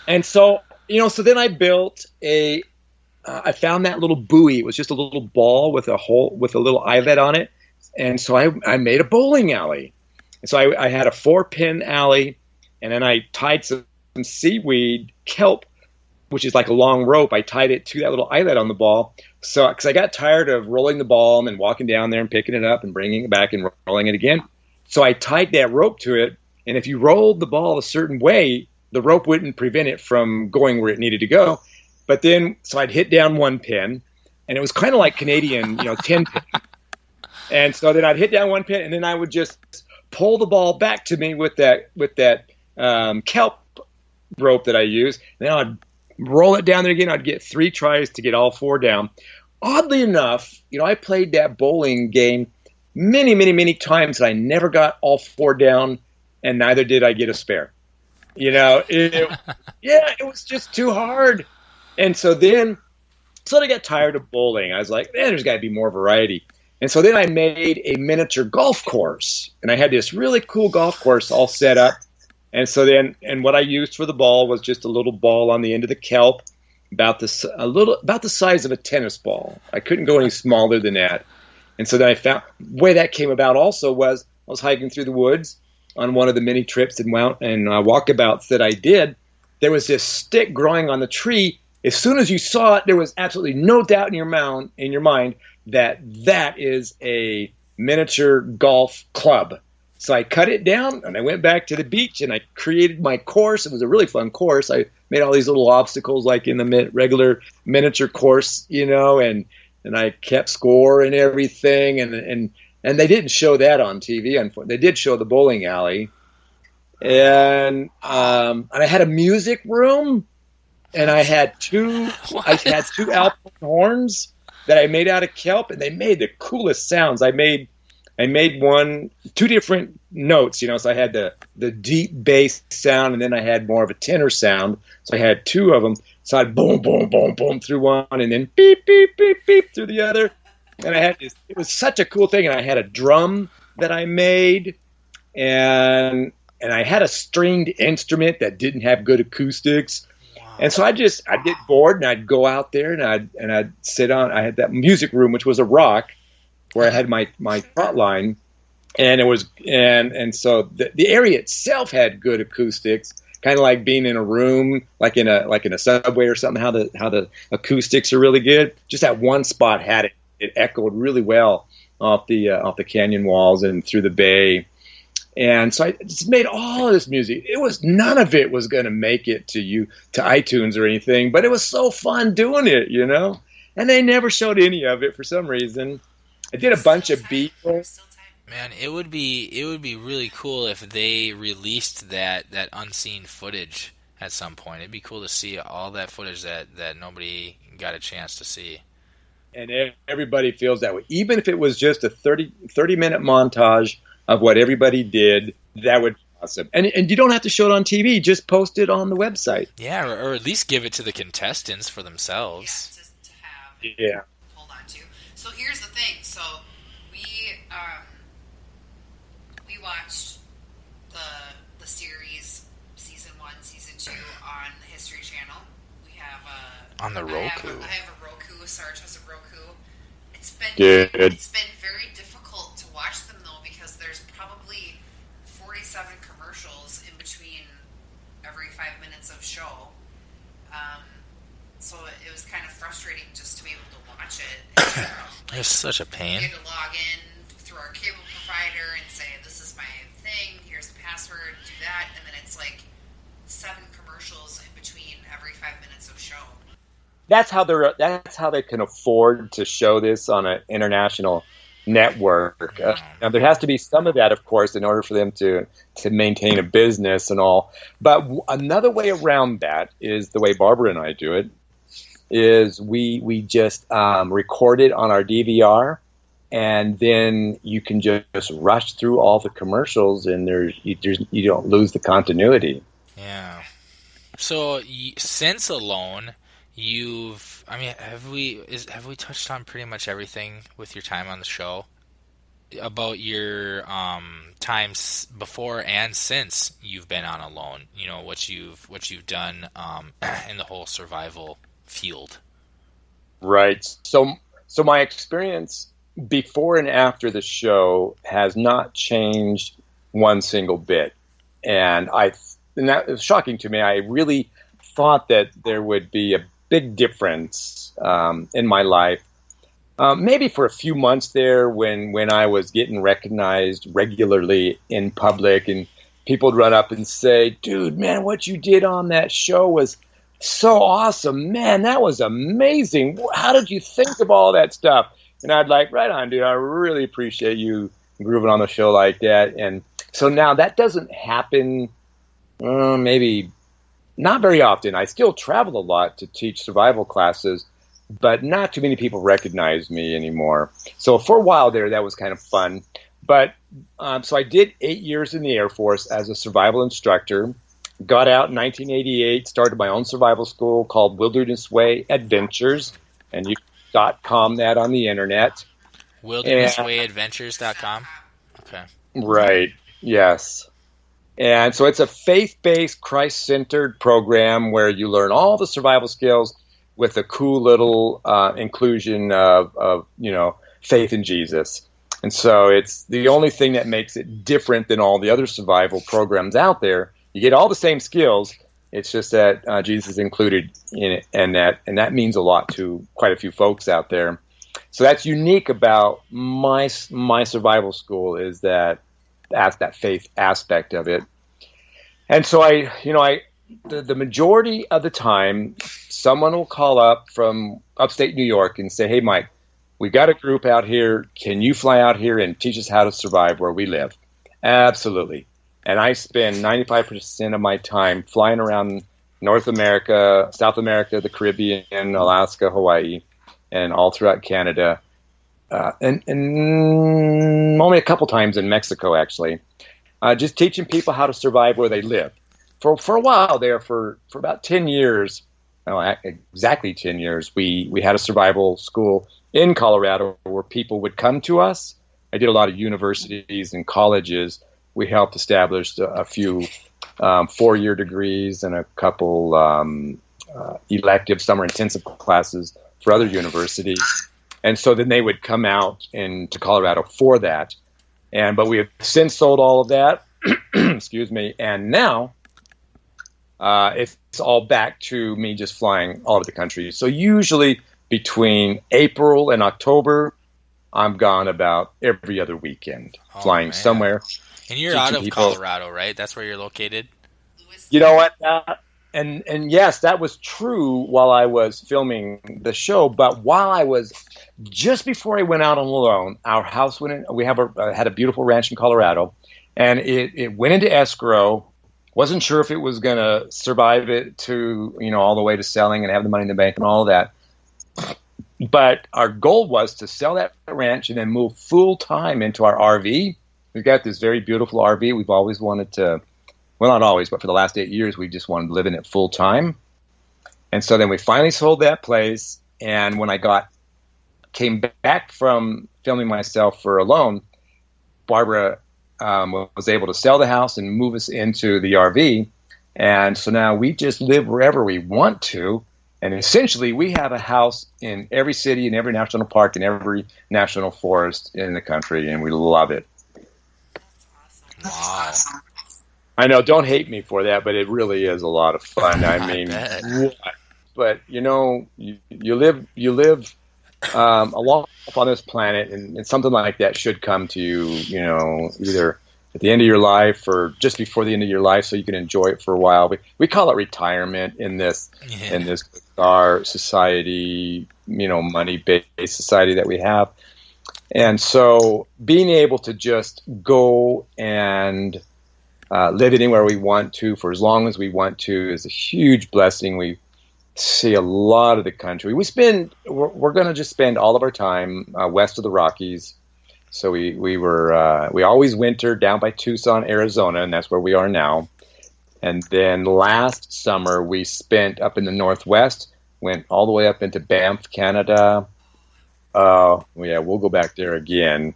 so then I built I found that little buoy. It was just a little ball with a little eyelet on it. And so I made a bowling alley. And so I had a 4-pin alley, and then I tied some seaweed kelp, which is like a long rope. I tied it to that little eyelet on the ball. So, because I got tired of rolling the ball and walking down there and picking it up and bringing it back and rolling it again. So I tied that rope to it. And if you rolled the ball a certain way, the rope wouldn't prevent it from going where it needed to go. But then, so I'd hit down one pin, and it was kind of like Canadian, 10 pin. And so then I'd hit down one pin, and then I would just pull the ball back to me with that kelp rope that I used. And then I'd roll it down there again. I'd get 3 tries to get all 4 down. Oddly enough, I played that bowling game many, many, many times, and I never got all 4 down, and neither did I get a spare. It was just too hard. And so then, I got tired of bowling. I was like, man, there's got to be more variety. And so then I made a miniature golf course, and I had this really cool golf course all set up. And so then, and what I used for the ball was just a little ball on the end of the kelp, about the size of a tennis ball. I couldn't go any smaller than that. And so then I found the way that came about also was I was hiking through the woods on one of the many trips and walkabouts that I did. There was this stick growing on the tree. As soon as you saw it, there was absolutely no doubt in your mind that is a miniature golf club. So I cut it down, and I went back to the beach, and I created my course. It was a really fun course. I made all these little obstacles like in the regular miniature course, and I kept score and everything. And they didn't show that on TV. Unfortunately, they did show the bowling alley. And I had a music room, and I had two alpine horns that I made out of kelp, and they made the coolest sounds. I made 2 different notes, so I had the deep bass sound, and then I had more of a tenor sound. So I had 2 of them. So I'd boom, boom, boom, boom through one, and then beep, beep, beep, beep through the other. And I had it was such a cool thing. And I had a drum that I made, and I had a stringed instrument that didn't have good acoustics. And so I'd get bored, and I'd go out there, and I'd sit on. I had that music room, which was a rock, where I had my trot line, and it was so the area itself had good acoustics, kind of like being in a room, like in a subway or something. How the acoustics are really good. Just that one spot had it. It echoed really well off the canyon walls and through the bay. And so I just made all of this music. None of it was going to make it to iTunes or anything, but it was so fun doing it, And they never showed any of it for some reason. I did a bunch of B-rolls. Man, it would be really cool if they released that unseen footage at some point. It'd be cool to see all that footage that nobody got a chance to see. And everybody feels that way. Even if it was just a 30-minute montage of what everybody did, that would be awesome. And you don't have to show it on TV. Just post it on the website. Yeah, or at least give it to the contestants for themselves. Yeah, to have hold on to. So here's the thing. So we watched the series season 1, season 2 on the History Channel. We have on the Roku. I have a Roku. Sarge has a Roku. It's been very difficult to watch them though, because there's probably 40 7 commercials in between every 5 minutes of show. So it was kind of frustrating just to be able to watch it. And, It was such a pain. We had to log in through our cable provider and say, this is my thing, here's the password, do that, and then it's like 7 commercials in between every 5 minutes of show. That's how they can afford to show this on an international network. Now there has to be some of that, of course, in order for them to maintain a business and all. But another way around that is the way Barbara and I do it. Is we just record it on our DVR, and then you can just rush through all the commercials, and you don't lose the continuity. Yeah. So since Alone, have we touched on pretty much everything with your time on the show about your times before and since you've been on Alone? You know, what you've done in the whole survival field. Right. So my experience before and after the show has not changed one single bit, and that was shocking to me. I really thought that there would be a big difference in my life. Maybe for a few months there, when I was getting recognized regularly in public, and people would run up and say, "Dude, man, what you did on that show was so awesome, man, that was amazing. How did you think of all that stuff?" And I'd like, "Right on, dude, I really appreciate you grooving on the show like that." And so now that doesn't happen, maybe not very often. I still travel a lot to teach survival classes, but not too many people recognize me anymore. So for a while there, that was kind of fun. But so I did 8 years in the Air Force as a survival instructor. Got out in 1988, started my own survival school called Wilderness Way Adventures, and you can .com that on the internet. WildernessWayAdventures.com? Okay. Right, yes. And so it's a faith-based, Christ-centered program where you learn all the survival skills with a cool little inclusion of faith in Jesus. And so it's the only thing that makes it different than all the other survival programs out there. You get all the same skills. It's just that Jesus is included in it, and that means a lot to quite a few folks out there. So that's unique about my survival school, is that faith aspect of it. And so the majority of the time, someone will call up from upstate New York and say, "Hey, Mike, we got a group out here. Can you fly out here and teach us how to survive where we live?" Absolutely. And I spend 95% of my time flying around North America, South America, the Caribbean, Alaska, Hawaii, and all throughout Canada, and only a couple times in Mexico, actually, just teaching people how to survive where they live. For a while there, for about 10 years, exactly 10 years, we had a survival school in Colorado where people would come to us. I did a lot of universities and colleges. We helped establish a few 4-year degrees and a couple elective summer intensive classes for other universities. And so then they would come out to Colorado for that. But we have since sold all of that, excuse me, and now it's all back to me just flying all over the country. So usually between April and October, I'm gone about every other weekend, flying somewhere. And you're out of Colorado, right? That's where you're located? You know what? And yes, that was true while I was filming the show. But while I was, just before I went out on Alone, our house went in. We had a beautiful ranch in Colorado, and it went into escrow. Wasn't sure if it was going to survive it to, all the way to selling and have the money in the bank and all of that. But our goal was to sell that ranch and then move full time into our RV. We've got this very beautiful RV. We've always wanted to, well, not always, but for the last 8 years, we just wanted to live in it full time. And so then we finally sold that place. And when I came back from filming myself for Alone, Barbara was able to sell the house and move us into the RV. And so now we just live wherever we want to. And essentially, we have a house in every city, in every national park, in every national forest in the country, and we love it. Wow. I know. Don't hate me for that, but it really is a lot of fun. I mean, what? But you know, you live along on this planet, and something like that should come to you. You know, either at the end of your life or just before the end of your life, so you can enjoy it for a while. We call it retirement in this our society, you know, money-based society that we have. And so being able to just go and live anywhere we want to for as long as we want to is a huge blessing. We see a lot of the country. We're going to just spend all of our time west of the Rockies. So we always wintered down by Tucson, Arizona, and that's where we are now. And then last summer we spent up in the Northwest, went all the way up into Banff, Canada. We'll go back there again.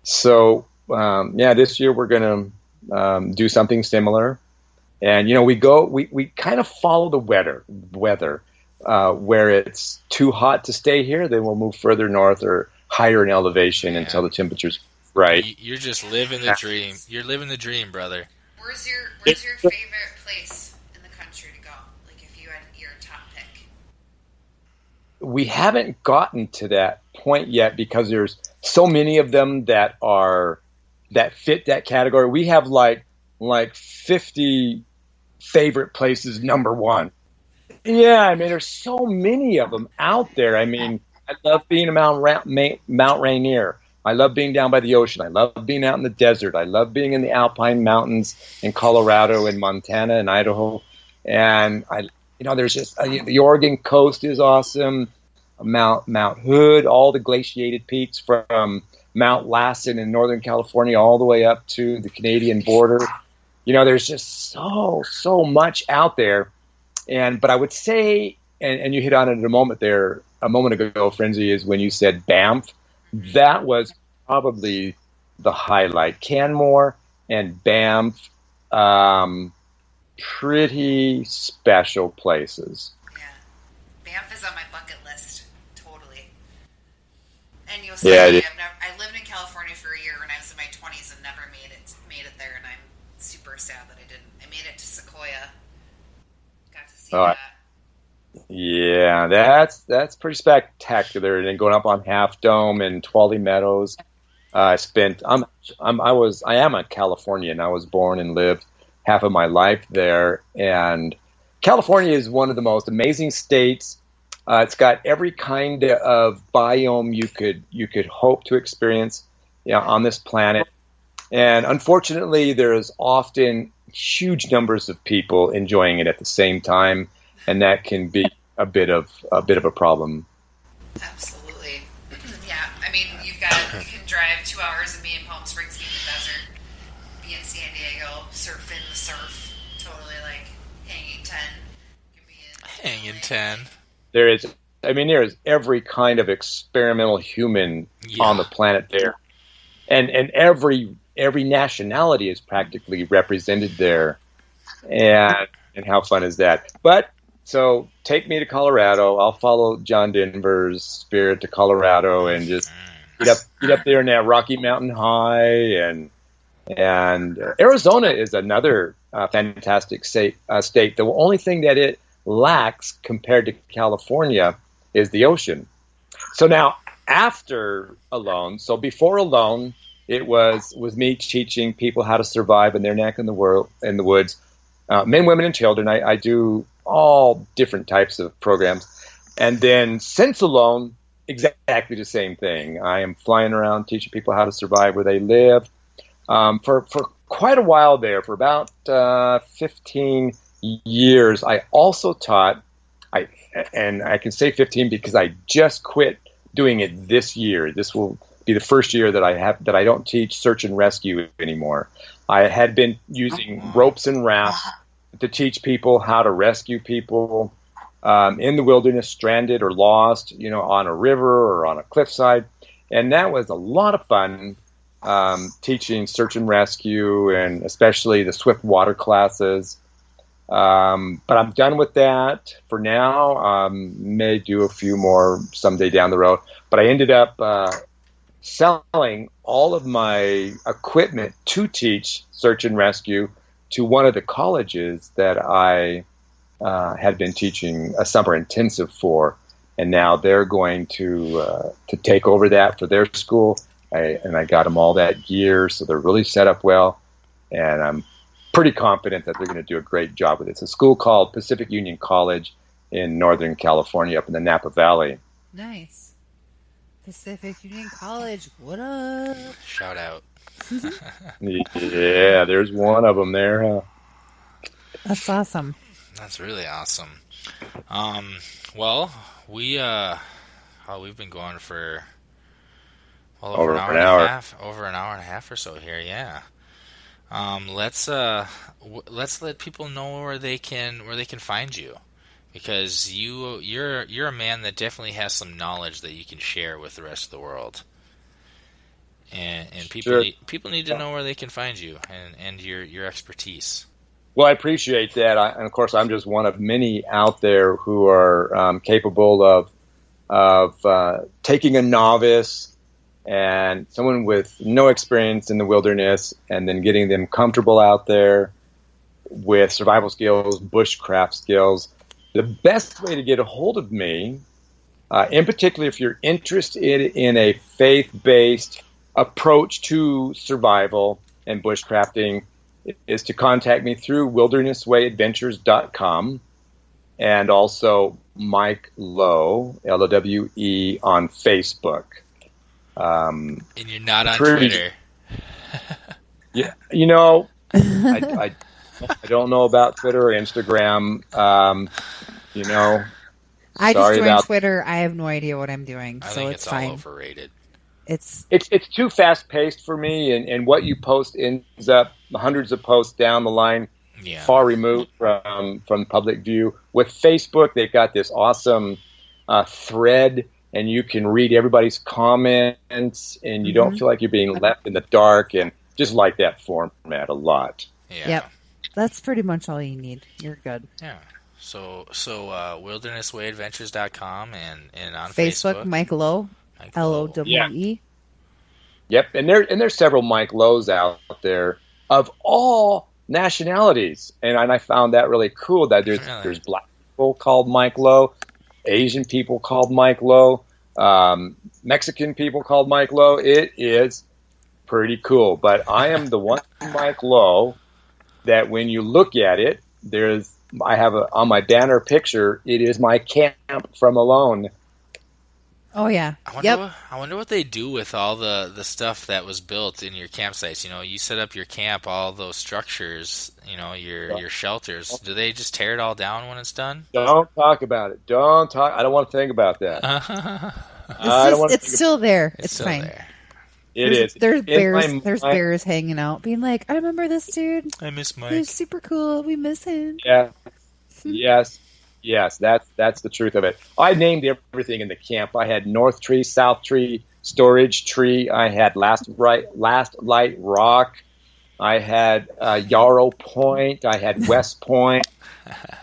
So this year we're going to do something similar. And, you know, we kind of follow the weather, where it's too hot to stay here, then we'll move further north or higher in elevation until the temperature's right. You're just living the dream. You're living the dream, brother. Where's your favorite place in the country to go? Like, if you had your top pick. We haven't gotten to that point yet because there's so many of them that fit that category. We have like 50 favorite places, number one. Yeah, I mean, there's so many of them out there. I mean, I love being in Mount Rainier. I love being down by the ocean. I love being out in the desert. I love being in the Alpine Mountains in Colorado and Montana and Idaho. And there's just the Oregon coast is awesome. Mount Hood, all the glaciated peaks from Mount Lassen in Northern California all the way up to the Canadian border. You know, there's just so much out there. But I would say, and you hit on it a moment ago, Frenzy, is when you said Banff. That was probably the highlight. Canmore and Banff, pretty special places. Yeah, Banff is on my bucket list, totally. And you'll see, I lived in California for a year when I was in my 20s and never made it there, and I'm super sad that I didn't. I made it to Sequoia. Got to see that. Yeah, that's pretty spectacular. And then going up on Half Dome and Twally Meadows, I am a Californian. I was born and lived half of my life there. And California is one of the most amazing states. It's got every kind of biome you could hope to experience, on this planet. And unfortunately, there's often huge numbers of people enjoying it at the same time. And that can be a bit of a problem. Absolutely. Yeah. I mean, you can drive 2 hours and be in Palm Springs, be in the desert, be in San Diego, surf in the surf, totally like hanging 10. Hanging 10. There is every kind of experimental human on the planet there. And every nationality is practically represented there. And how fun is that? But so take me to Colorado. I'll follow John Denver's spirit to Colorado and just get up there in that Rocky Mountain High. And Arizona is another fantastic state. The only thing that it lacks compared to California is the ocean. So now after Alone, so before Alone, it was me teaching people how to survive in their neck in the woods, men, women, and children. I do all different types of programs. And then since Alone, exactly the same thing. I am flying around teaching people how to survive where they live. For quite a while there, for about 15 years, I also taught, and I can say 15 because I just quit doing it this year. This will be the first year that I don't teach search and rescue anymore. I had been using ropes and rafts to teach people how to rescue people in the wilderness, stranded or lost, on a river or on a cliffside. And that was a lot of fun, teaching search and rescue, and especially the swift water classes. But I'm done with that for now. May do a few more someday down the road. But I ended up selling all of my equipment to teach search and rescue to one of the colleges that I had been teaching a summer intensive for, and now they're going to take over that for their school. I got them all that gear, so they're really set up well, and I'm pretty confident that they're going to do a great job with it. It's a school called Pacific Union College in Northern California, up in the Napa Valley. Nice. Pacific Union College, what up? Shout out. Yeah, there's one of them there. Huh? That's awesome. That's really awesome. Well, we've been going for over an hour and a half, over an hour and a half or so here. Yeah. Let's let people know where they can find you, because you're a man that definitely has some knowledge that you can share with the rest of the world. And people need to know where they can find you and your expertise. Well, I appreciate that, and of course, I'm just one of many out there who are capable of taking a novice and someone with no experience in the wilderness, and then getting them comfortable out there with survival skills, bushcraft skills. The best way to get a hold of me, in particular, if you're interested in a faith-based approach to survival and bushcrafting, is to contact me through wildernesswayadventures.com, and also Mike Lowe, Lowe, on Facebook. And you're not on Twitter. Yeah, I don't know about Twitter or Instagram. I just joined Twitter. I have no idea what I'm doing, I so think it's all fine. Overrated. It's too fast paced for me, and what you post ends up hundreds of posts down the line, far removed from public view. With Facebook, they've got this awesome thread, and you can read everybody's comments, and you don't feel like you're being left in the dark, and just like that format a lot. Yeah. Yep. That's pretty much all you need. You're good. Yeah. So wildernesswayadventures.com and on Facebook, Mike Lowe, Lowe. Yeah. Yep, and there's several Mike Lowes out there of all nationalities, and I found that really cool. That there's black people called Mike Lowe, Asian people called Mike Lowe, Mexican people called Mike Lowe. It is pretty cool. But I am the one Mike Lowe that when you look at it, I have on my banner picture, it is my camp from Alone. Oh yeah. I wonder what they do with all the stuff that was built in your campsites. You set up your camp, all those structures, your shelters. Do they just tear it all down when it's done? Don't talk about it. Don't talk. I don't want to think about that. It's still there. It's fine. There. There's bears. There's bears hanging out, being like, "I remember this dude. I miss Mike. He's super cool. We miss him." Yeah. Yes. That's the truth of it. I named everything in the camp. I had North Tree, South Tree, Storage Tree. I had Last Light Rock. I had Yarrow Point. I had West Point.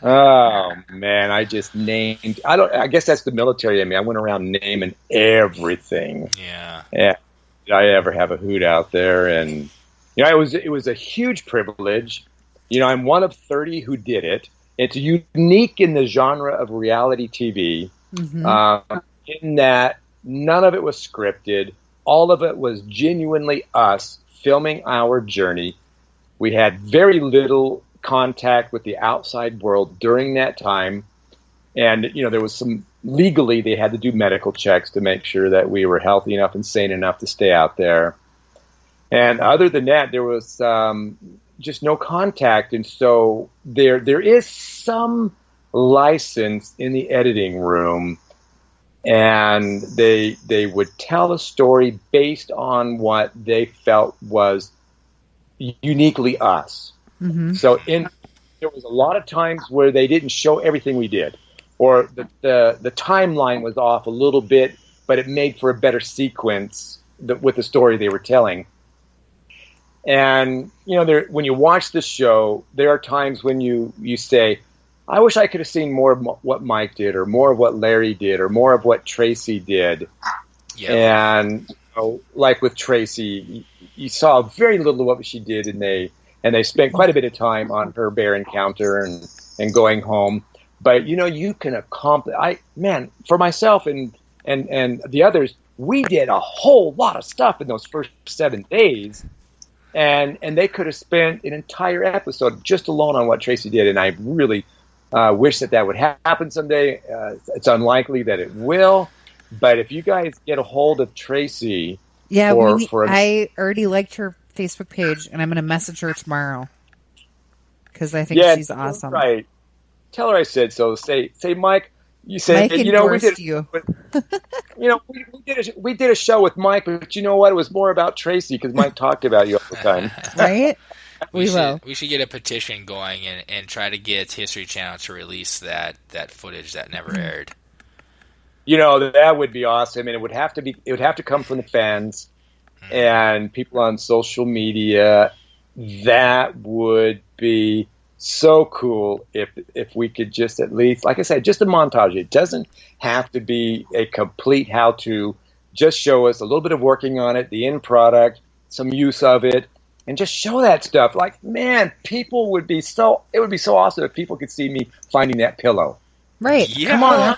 Oh man, I just named. I guess that's the military in me. I went around naming everything. Yeah. Did I ever have a hoot out there? And it was a huge privilege. I'm one of 30 who did it. It's unique in the genre of reality TV, in that none of it was scripted. All of it was genuinely us filming our journey. We had very little contact with the outside world during that time. And, there was legally they had to do medical checks to make sure that we were healthy enough and sane enough to stay out there. And other than that, there was just no contact. And so there is some license in the editing room, and they would tell a story based on what they felt was uniquely us. So there was a lot of times where they didn't show everything we did, or the timeline was off a little bit, but it made for a better sequence with the story they were telling. And, when you watch the show, there are times when you say, I wish I could have seen more of what Mike did, or more of what Larry did, or more of what Tracy did. Yeah. And like with Tracy, you saw very little of what she did, and they and they spent quite a bit of time on her bear encounter and going home. But you can accomplish. For myself and the others, we did a whole lot of stuff in those first 7 days, and they could have spent an entire episode just alone on what Tracy did. And I really wish that would happen someday. It's unlikely that it will, but if you guys get a hold of Tracy, I already liked her Facebook page, and I'm going to message her tomorrow because I think she's awesome. Right. Tell her I said so. Say, Mike. You said, Mike endorsed you. We did a show with Mike, but you know what? It was more about Tracy because Mike talked about you all the time. Right? We should get a petition going and try to get History Channel to release that footage that never aired. That would be awesome, and it would have to come from the fans and people on social media. That would be so cool if we could just at least, like I said, just a montage. It doesn't have to be a complete how-to. Just show us a little bit of working on it, the end product, some use of it, and just show that stuff. Like, man, it would be so awesome if people could see me finding that pillow. Right. Yeah. Come on.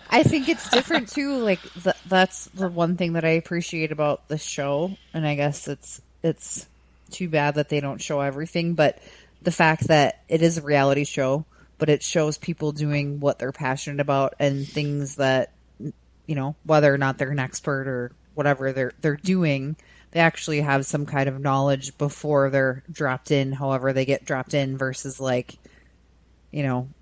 I think it's different too. Like that's the one thing that I appreciate about the show, and I guess it's too bad that they don't show everything, but the fact that it is a reality show, but it shows people doing what they're passionate about and things that, whether or not they're an expert or whatever they're doing, they actually have some kind of knowledge before they're dropped in, however they get dropped in, versus like,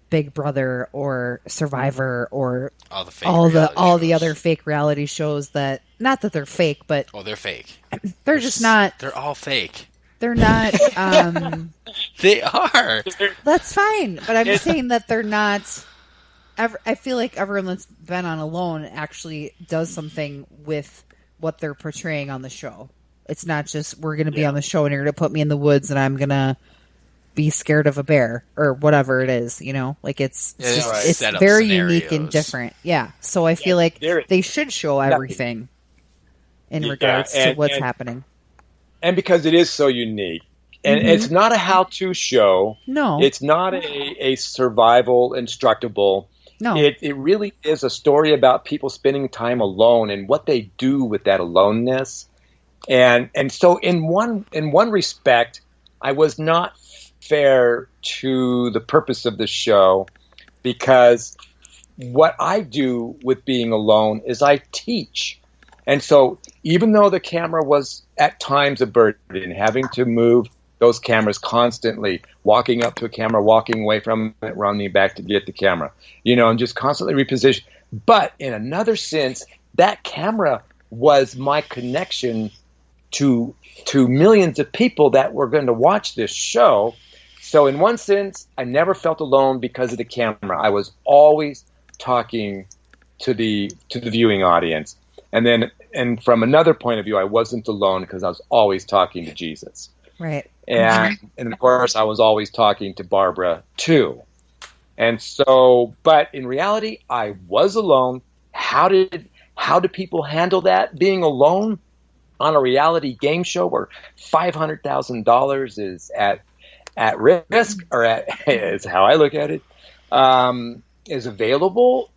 Big Brother or Survivor or all the other fake reality shows that, not that they're fake, but they're fake. They're just not. They're all fake. They're not. They are. That's fine, but I'm just saying that they're not. I feel like everyone that's been on Alone actually does something with what they're portraying on the show. It's not just we're going to be on the show and you're going to put me in the woods and I'm going to be scared of a bear or whatever it is. Like it's very unique and different. Yeah, so I feel like they should show everything in regards to what's happening. And because it is so unique. And it's not a how-to show. No. It's not a survival instructable. No. It really is a story about people spending time alone and what they do with that aloneness. And so in one respect, I was not fair to the purpose of the show because what I do with being alone is I teach. And so even though the camera was at times a burden, having to move those cameras constantly, walking up to a camera, walking away from it, running back to get the camera, and just constantly reposition. But in another sense, that camera was my connection to millions of people that were going to watch this show. So in one sense, I never felt alone because of the camera. I was always talking to the viewing audience. And from another point of view, I wasn't alone because I was always talking to Jesus. Right. And of course, I was always talking to Barbara, too. And so, but in reality, I was alone. How do people handle that, being alone on a reality game show where $500,000 is at risk, or is how I look at it, is available?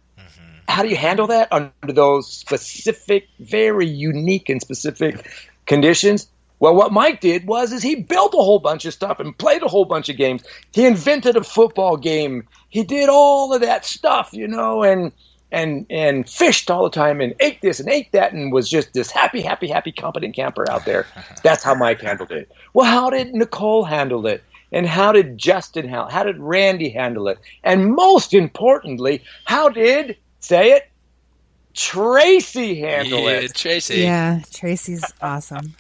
How do you handle that under those specific, very unique and specific conditions? Well, what Mike did was he built a whole bunch of stuff and played a whole bunch of games. He invented a football game. He did all of that stuff, and fished all the time and ate this and ate that and was just this happy, competent camper out there. That's how Mike handled it. Well, how did Nicole handle it? And how did Justin handle it? How did Randy handle it? And most importantly, how did, say it, Tracy handle it? Tracy. Yeah, Tracy's awesome.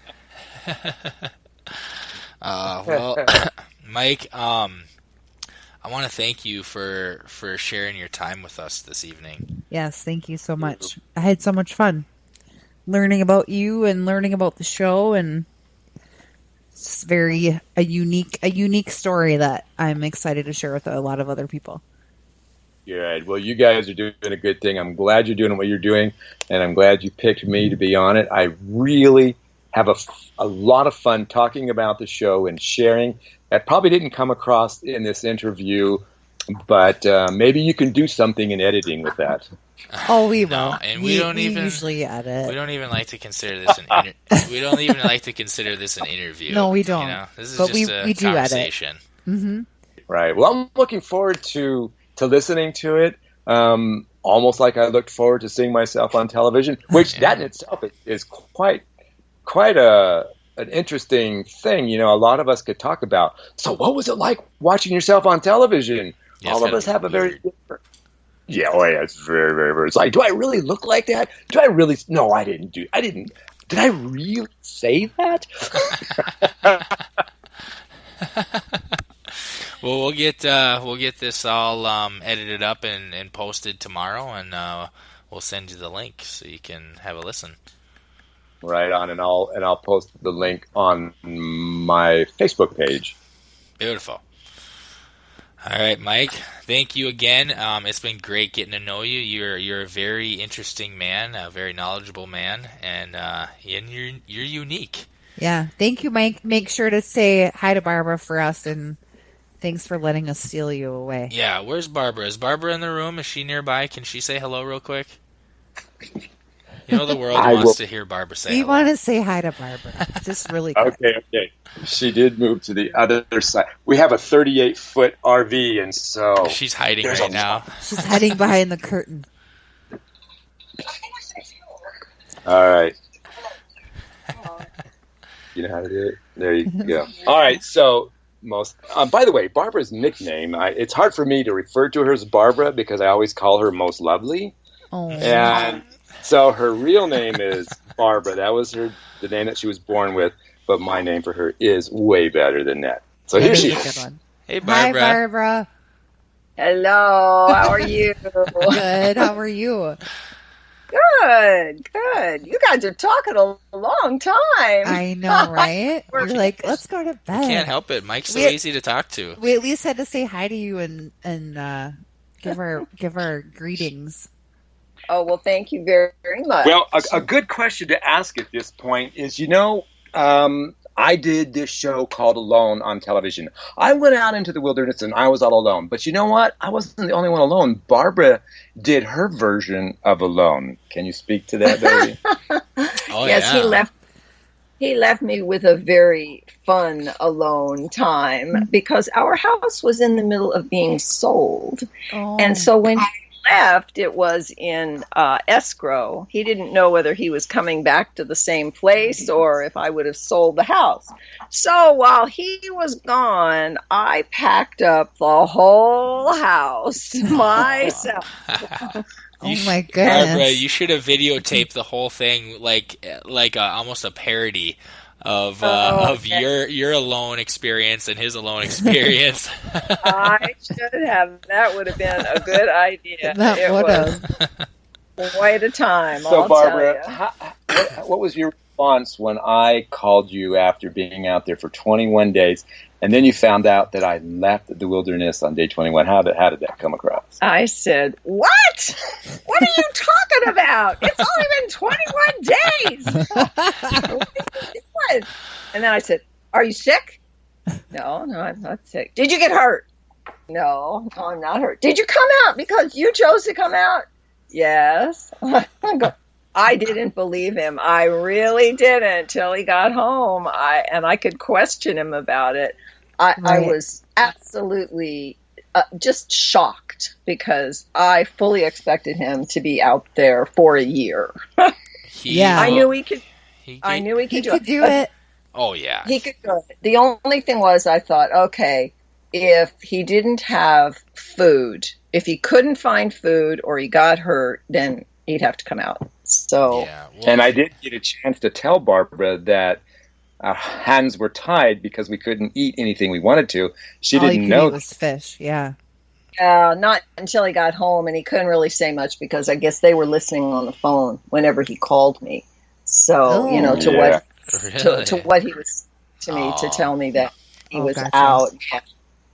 Well, Mike, I want to thank you for sharing your time with us this evening. Yes, thank you so much. I had so much fun learning about you and learning about the show, and it's very a unique story that I'm excited to share with a lot of other people. Good. Well, you guys are doing a good thing. I'm glad you're doing what you're doing, and I'm glad you picked me to be on it. I really have a lot of fun talking about the show and sharing that probably didn't come across in this interview, but maybe you can do something in editing with that. Oh, we No, won't. and we don't even usually edit. We don't even like to consider this we don't even like to consider this an interview. No, we don't. You know? This is But just we a do edit. conversation. Mm-hmm. Right. Well, I'm looking forward to listening to it. Almost like I looked forward to seeing myself on television, which that in itself is quite an interesting thing. You know, a lot of us could talk about. So, what was it like watching yourself on television? Yeah, all of us have a very different. Yeah, oh yeah, it's very, very, very. It's like, do I really look like that? Do I really? No, I didn't. Did I really say that? Well, we'll get this all edited up and posted tomorrow, and we'll send you the link so you can have a listen. Right on, and I'll post the link on my Facebook page. Beautiful. All right, Mike. Thank you again. It's been great getting to know you. You're a very interesting man, a very knowledgeable man, and you're unique. Yeah. Thank you, Mike. Make sure to say hi to Barbara for us, and thanks for letting us steal you away. Yeah, where's Barbara? Is Barbara in the room? Is she nearby? Can she say hello real quick? You know the world wants to hear Barbara say hello. We want to say hi to Barbara. Just really quick. Okay. She did move to the other side. We have a 38-foot RV, and so... She's hiding right now. She's hiding behind the curtain. All right. You know how to do it? There you go. All right, so... by the way, Barbara's nickname, it's hard for me to refer to her as Barbara because I always call her Most Lovely. Oh. And so her real name is Barbara. That was the name that she was born with, but my name for her is way better than that. So here she is. Hey, Barbara. Hi, Barbara. Hello, how are you? Good. How are you? Good. You guys are talking a long time. I know, right? You're like, let's go to bed. Can't help it. Mike's so easy to talk to. We at least had to say hi to you and give our greetings. Oh, well, thank you very, very much. Well, a good question to ask at this point is, I did this show called Alone on television. I went out into the wilderness and I was all alone. But you know what? I wasn't the only one alone. Barbara did her version of Alone. Can you speak to that, baby? Oh, yes, yeah. he left me with a very fun alone time because our house was in the middle of being sold. Oh. And so when he left, it was in escrow. He didn't know whether he was coming back to the same place or if I would have sold the house. So while he was gone, I packed up the whole house myself. Oh my goodness. Barbara, you should have videotaped the whole thing like almost a parody of your alone experience and his alone experience. I should have. That would have been a good idea. That would have. Quite a time. So, I'll Barbara, tell you. what was your response when I called you after being out there for 21 days, and then you found out that I left the wilderness on day 21? How did that come across? I said, "What? What are you talking about? It's only been 21 days." What? And then I said, "Are you sick?" No, I'm not sick. Did you get hurt? No, I'm not hurt. Did you come out because you chose to come out? Yes. I didn't believe him. I really didn't till he got home. I could question him about it. I was absolutely just shocked because I fully expected him to be out there for a year. I knew he could. I knew he could do it. Oh yeah, he could do it. The only thing was, I thought, okay, if he didn't have food, if he couldn't find food or he got hurt, then he'd have to come out. So, and I did get a chance to tell Barbara that our hands were tied because we couldn't eat anything we wanted to. She didn't know. It was fish. Yeah. Not until he got home, and he couldn't really say much because I guess they were listening on the phone whenever he called me. So to what he was to me to tell me that he was out.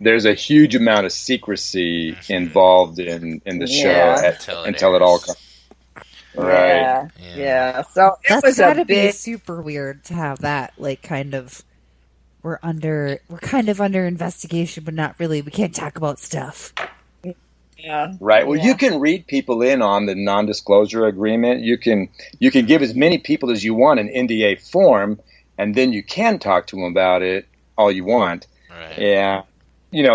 There's a huge amount of secrecy involved in the show until it all comes. Right. Yeah. So it that's was gotta be super weird to have that kind of we're kind of under investigation, but not really. We can't talk about stuff. Yeah. Right. Well, you can read people in on the non-disclosure agreement. You can give as many people as you want an NDA form, and then you can talk to them about it all you want. Right. Yeah.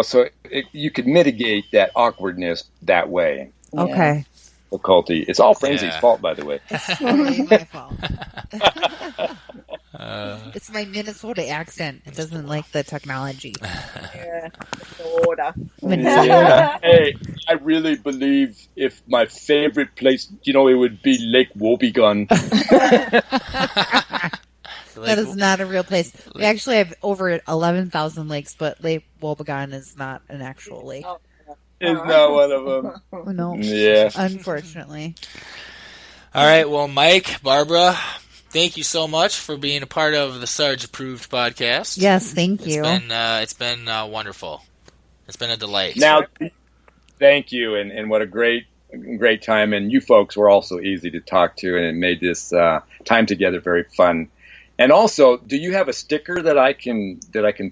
So you could mitigate that awkwardness that way. Okay. Difficulty. It's all Frenzy's fault, by the way. It's totally my fault. It's my Minnesota accent. It doesn't like the technology. Yeah. Minnesota. Minnesota. Hey, I really believe if my favorite place, it would be Lake Wobegon. That is not a real place. We actually have over 11,000 lakes, but Lake Wobegon is not an actual lake. Is not one of them. No. Yeah. Unfortunately. All right. Well, Mike, Barbara, thank you so much for being a part of the Sarge Approved podcast. Yes, thank you. It's been wonderful. It's been a delight. Now, thank you, and what a great time. And you folks were also easy to talk to, and it made this time together very fun. And also, do you have a sticker that I can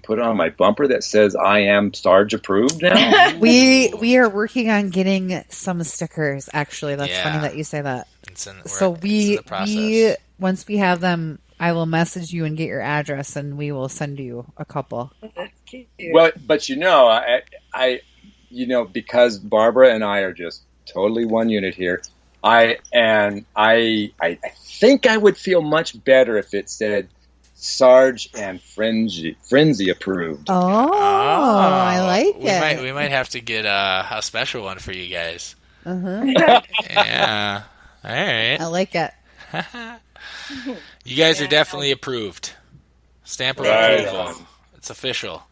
put on my bumper that says I am Sarge approved now? We are working on getting some stickers. Actually, that's funny that you say that. It's in the process. we once we have them, I will message you and get your address, and we will send you a couple. Well, but I because Barbara and I are just totally one unit here. I think I would feel much better if it said Sarge and Frenzy approved. Oh, I like it. We might have to get a special one for you guys. Uh-huh. Yeah. All right. I like it. You guys are definitely approved. Stamp of approval. It's official.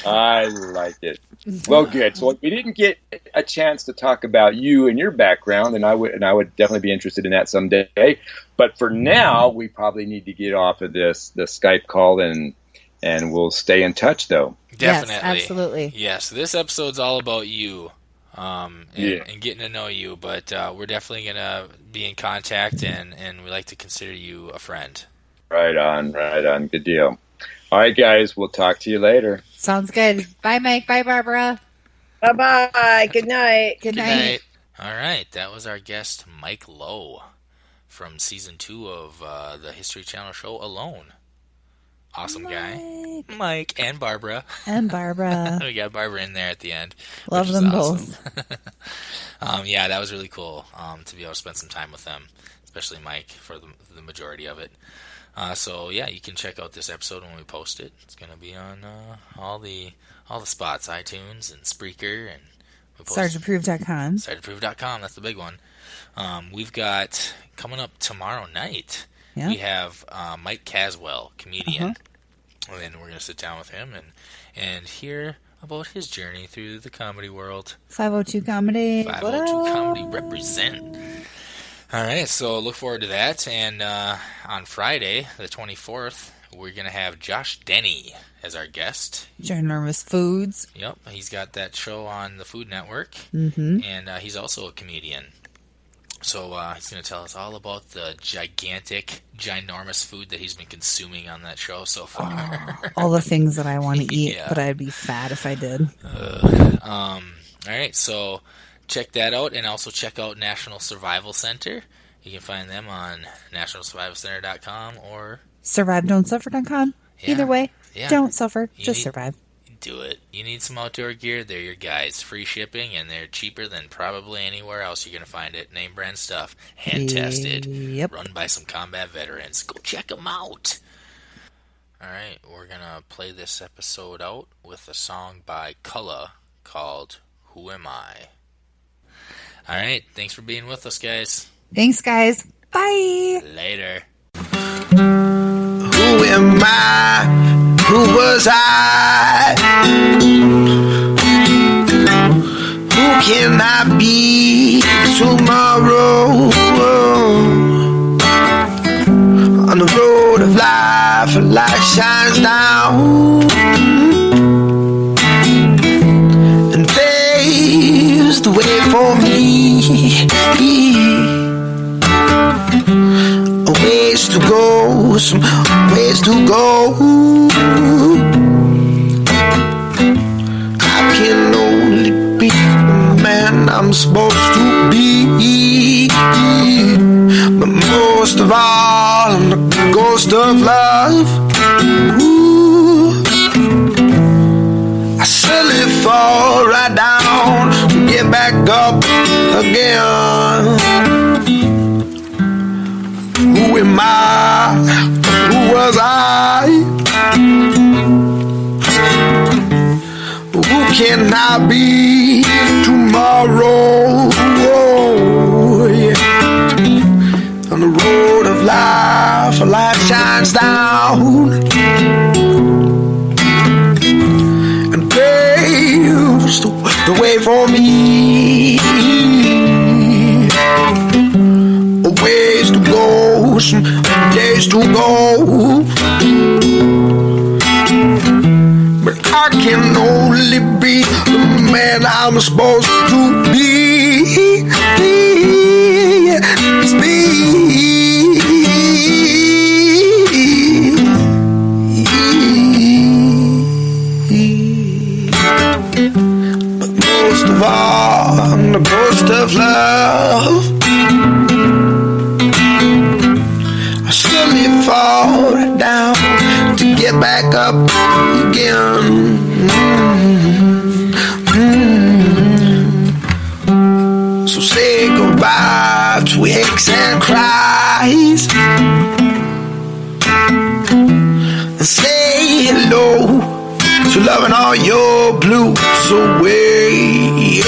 I like it. Well, good. So we didn't get a chance to talk about you and your background, and I would definitely be interested in that someday. But for now, we probably need to get off of the Skype call, and we'll stay in touch, though. Definitely, yes, absolutely. Yes, this episode's all about you, and getting to know you. But we're definitely gonna be in contact, and we like to consider you a friend. Right on. Good deal. All right, guys. We'll talk to you later. Sounds good. Bye, Mike. Bye, Barbara. Bye-bye. Good night. Good night. All right, that was our guest, Mike Lowe, from Season 2 of the History Channel show Alone. Awesome guy. Mike and Barbara. And Barbara. We got Barbara in there at the end. Love them both. Yeah, that was really cool to be able to spend some time with them, especially Mike for the majority of it. So yeah, you can check out this episode when we post it. It's going to be on all the spots, iTunes and Spreaker, and SargeApproved.com. SargeApproved.com, that's the big one. We've got coming up tomorrow night. Yeah. We have Mike Caswell, comedian, and then we're going to sit down with him and hear about his journey through the comedy world. 502 Comedy. 502 Comedy represent. All right, so look forward to that. And on Friday, the 24th, we're going to have Josh Denny as our guest. Ginormous Foods. Yep, he's got that show on the Food Network, and he's also a comedian. So he's going to tell us all about the ginormous food that he's been consuming on that show so far. All the things that I want to eat, but I'd be fat if I did. All right, so check that out, and also check out National Survival Center. You can find them on nationalsurvivalcenter.com or SurviveDon'tSuffer.com. Yeah. Either way, Yeah. don't suffer, just survive. Do it. You need some outdoor gear, they're your guys. Free shipping, and they're cheaper than probably anywhere else you're going to find it. Name brand stuff. Hand-tested. Yep. Run by some combat veterans. Go check them out. All right, we're going to play this episode out with a song by Cullah called Who Am I? All right, thanks for being with us, guys. Thanks, guys. Bye. Later. Who am I? Who was I? Who can I be tomorrow? On the road of life, a light shines down, and paves the way for me. A ways to go, some ways ways to go. I can only be the man I'm supposed to be. But most of all, I'm the ghost of love. Ooh. I silly fall right down to get back up again. Who am I? Who was I? Who can I be tomorrow? Oh, yeah. On the road of life, a light shines down and paves the way for me. Ways to go, some days to go, but I can only be the man I'm supposed to be. It's me. But most of all, I'm the ghost of love. I slowly fall down to get back up again. So say goodbye to aches and cries, and say hello to loving all your blues away.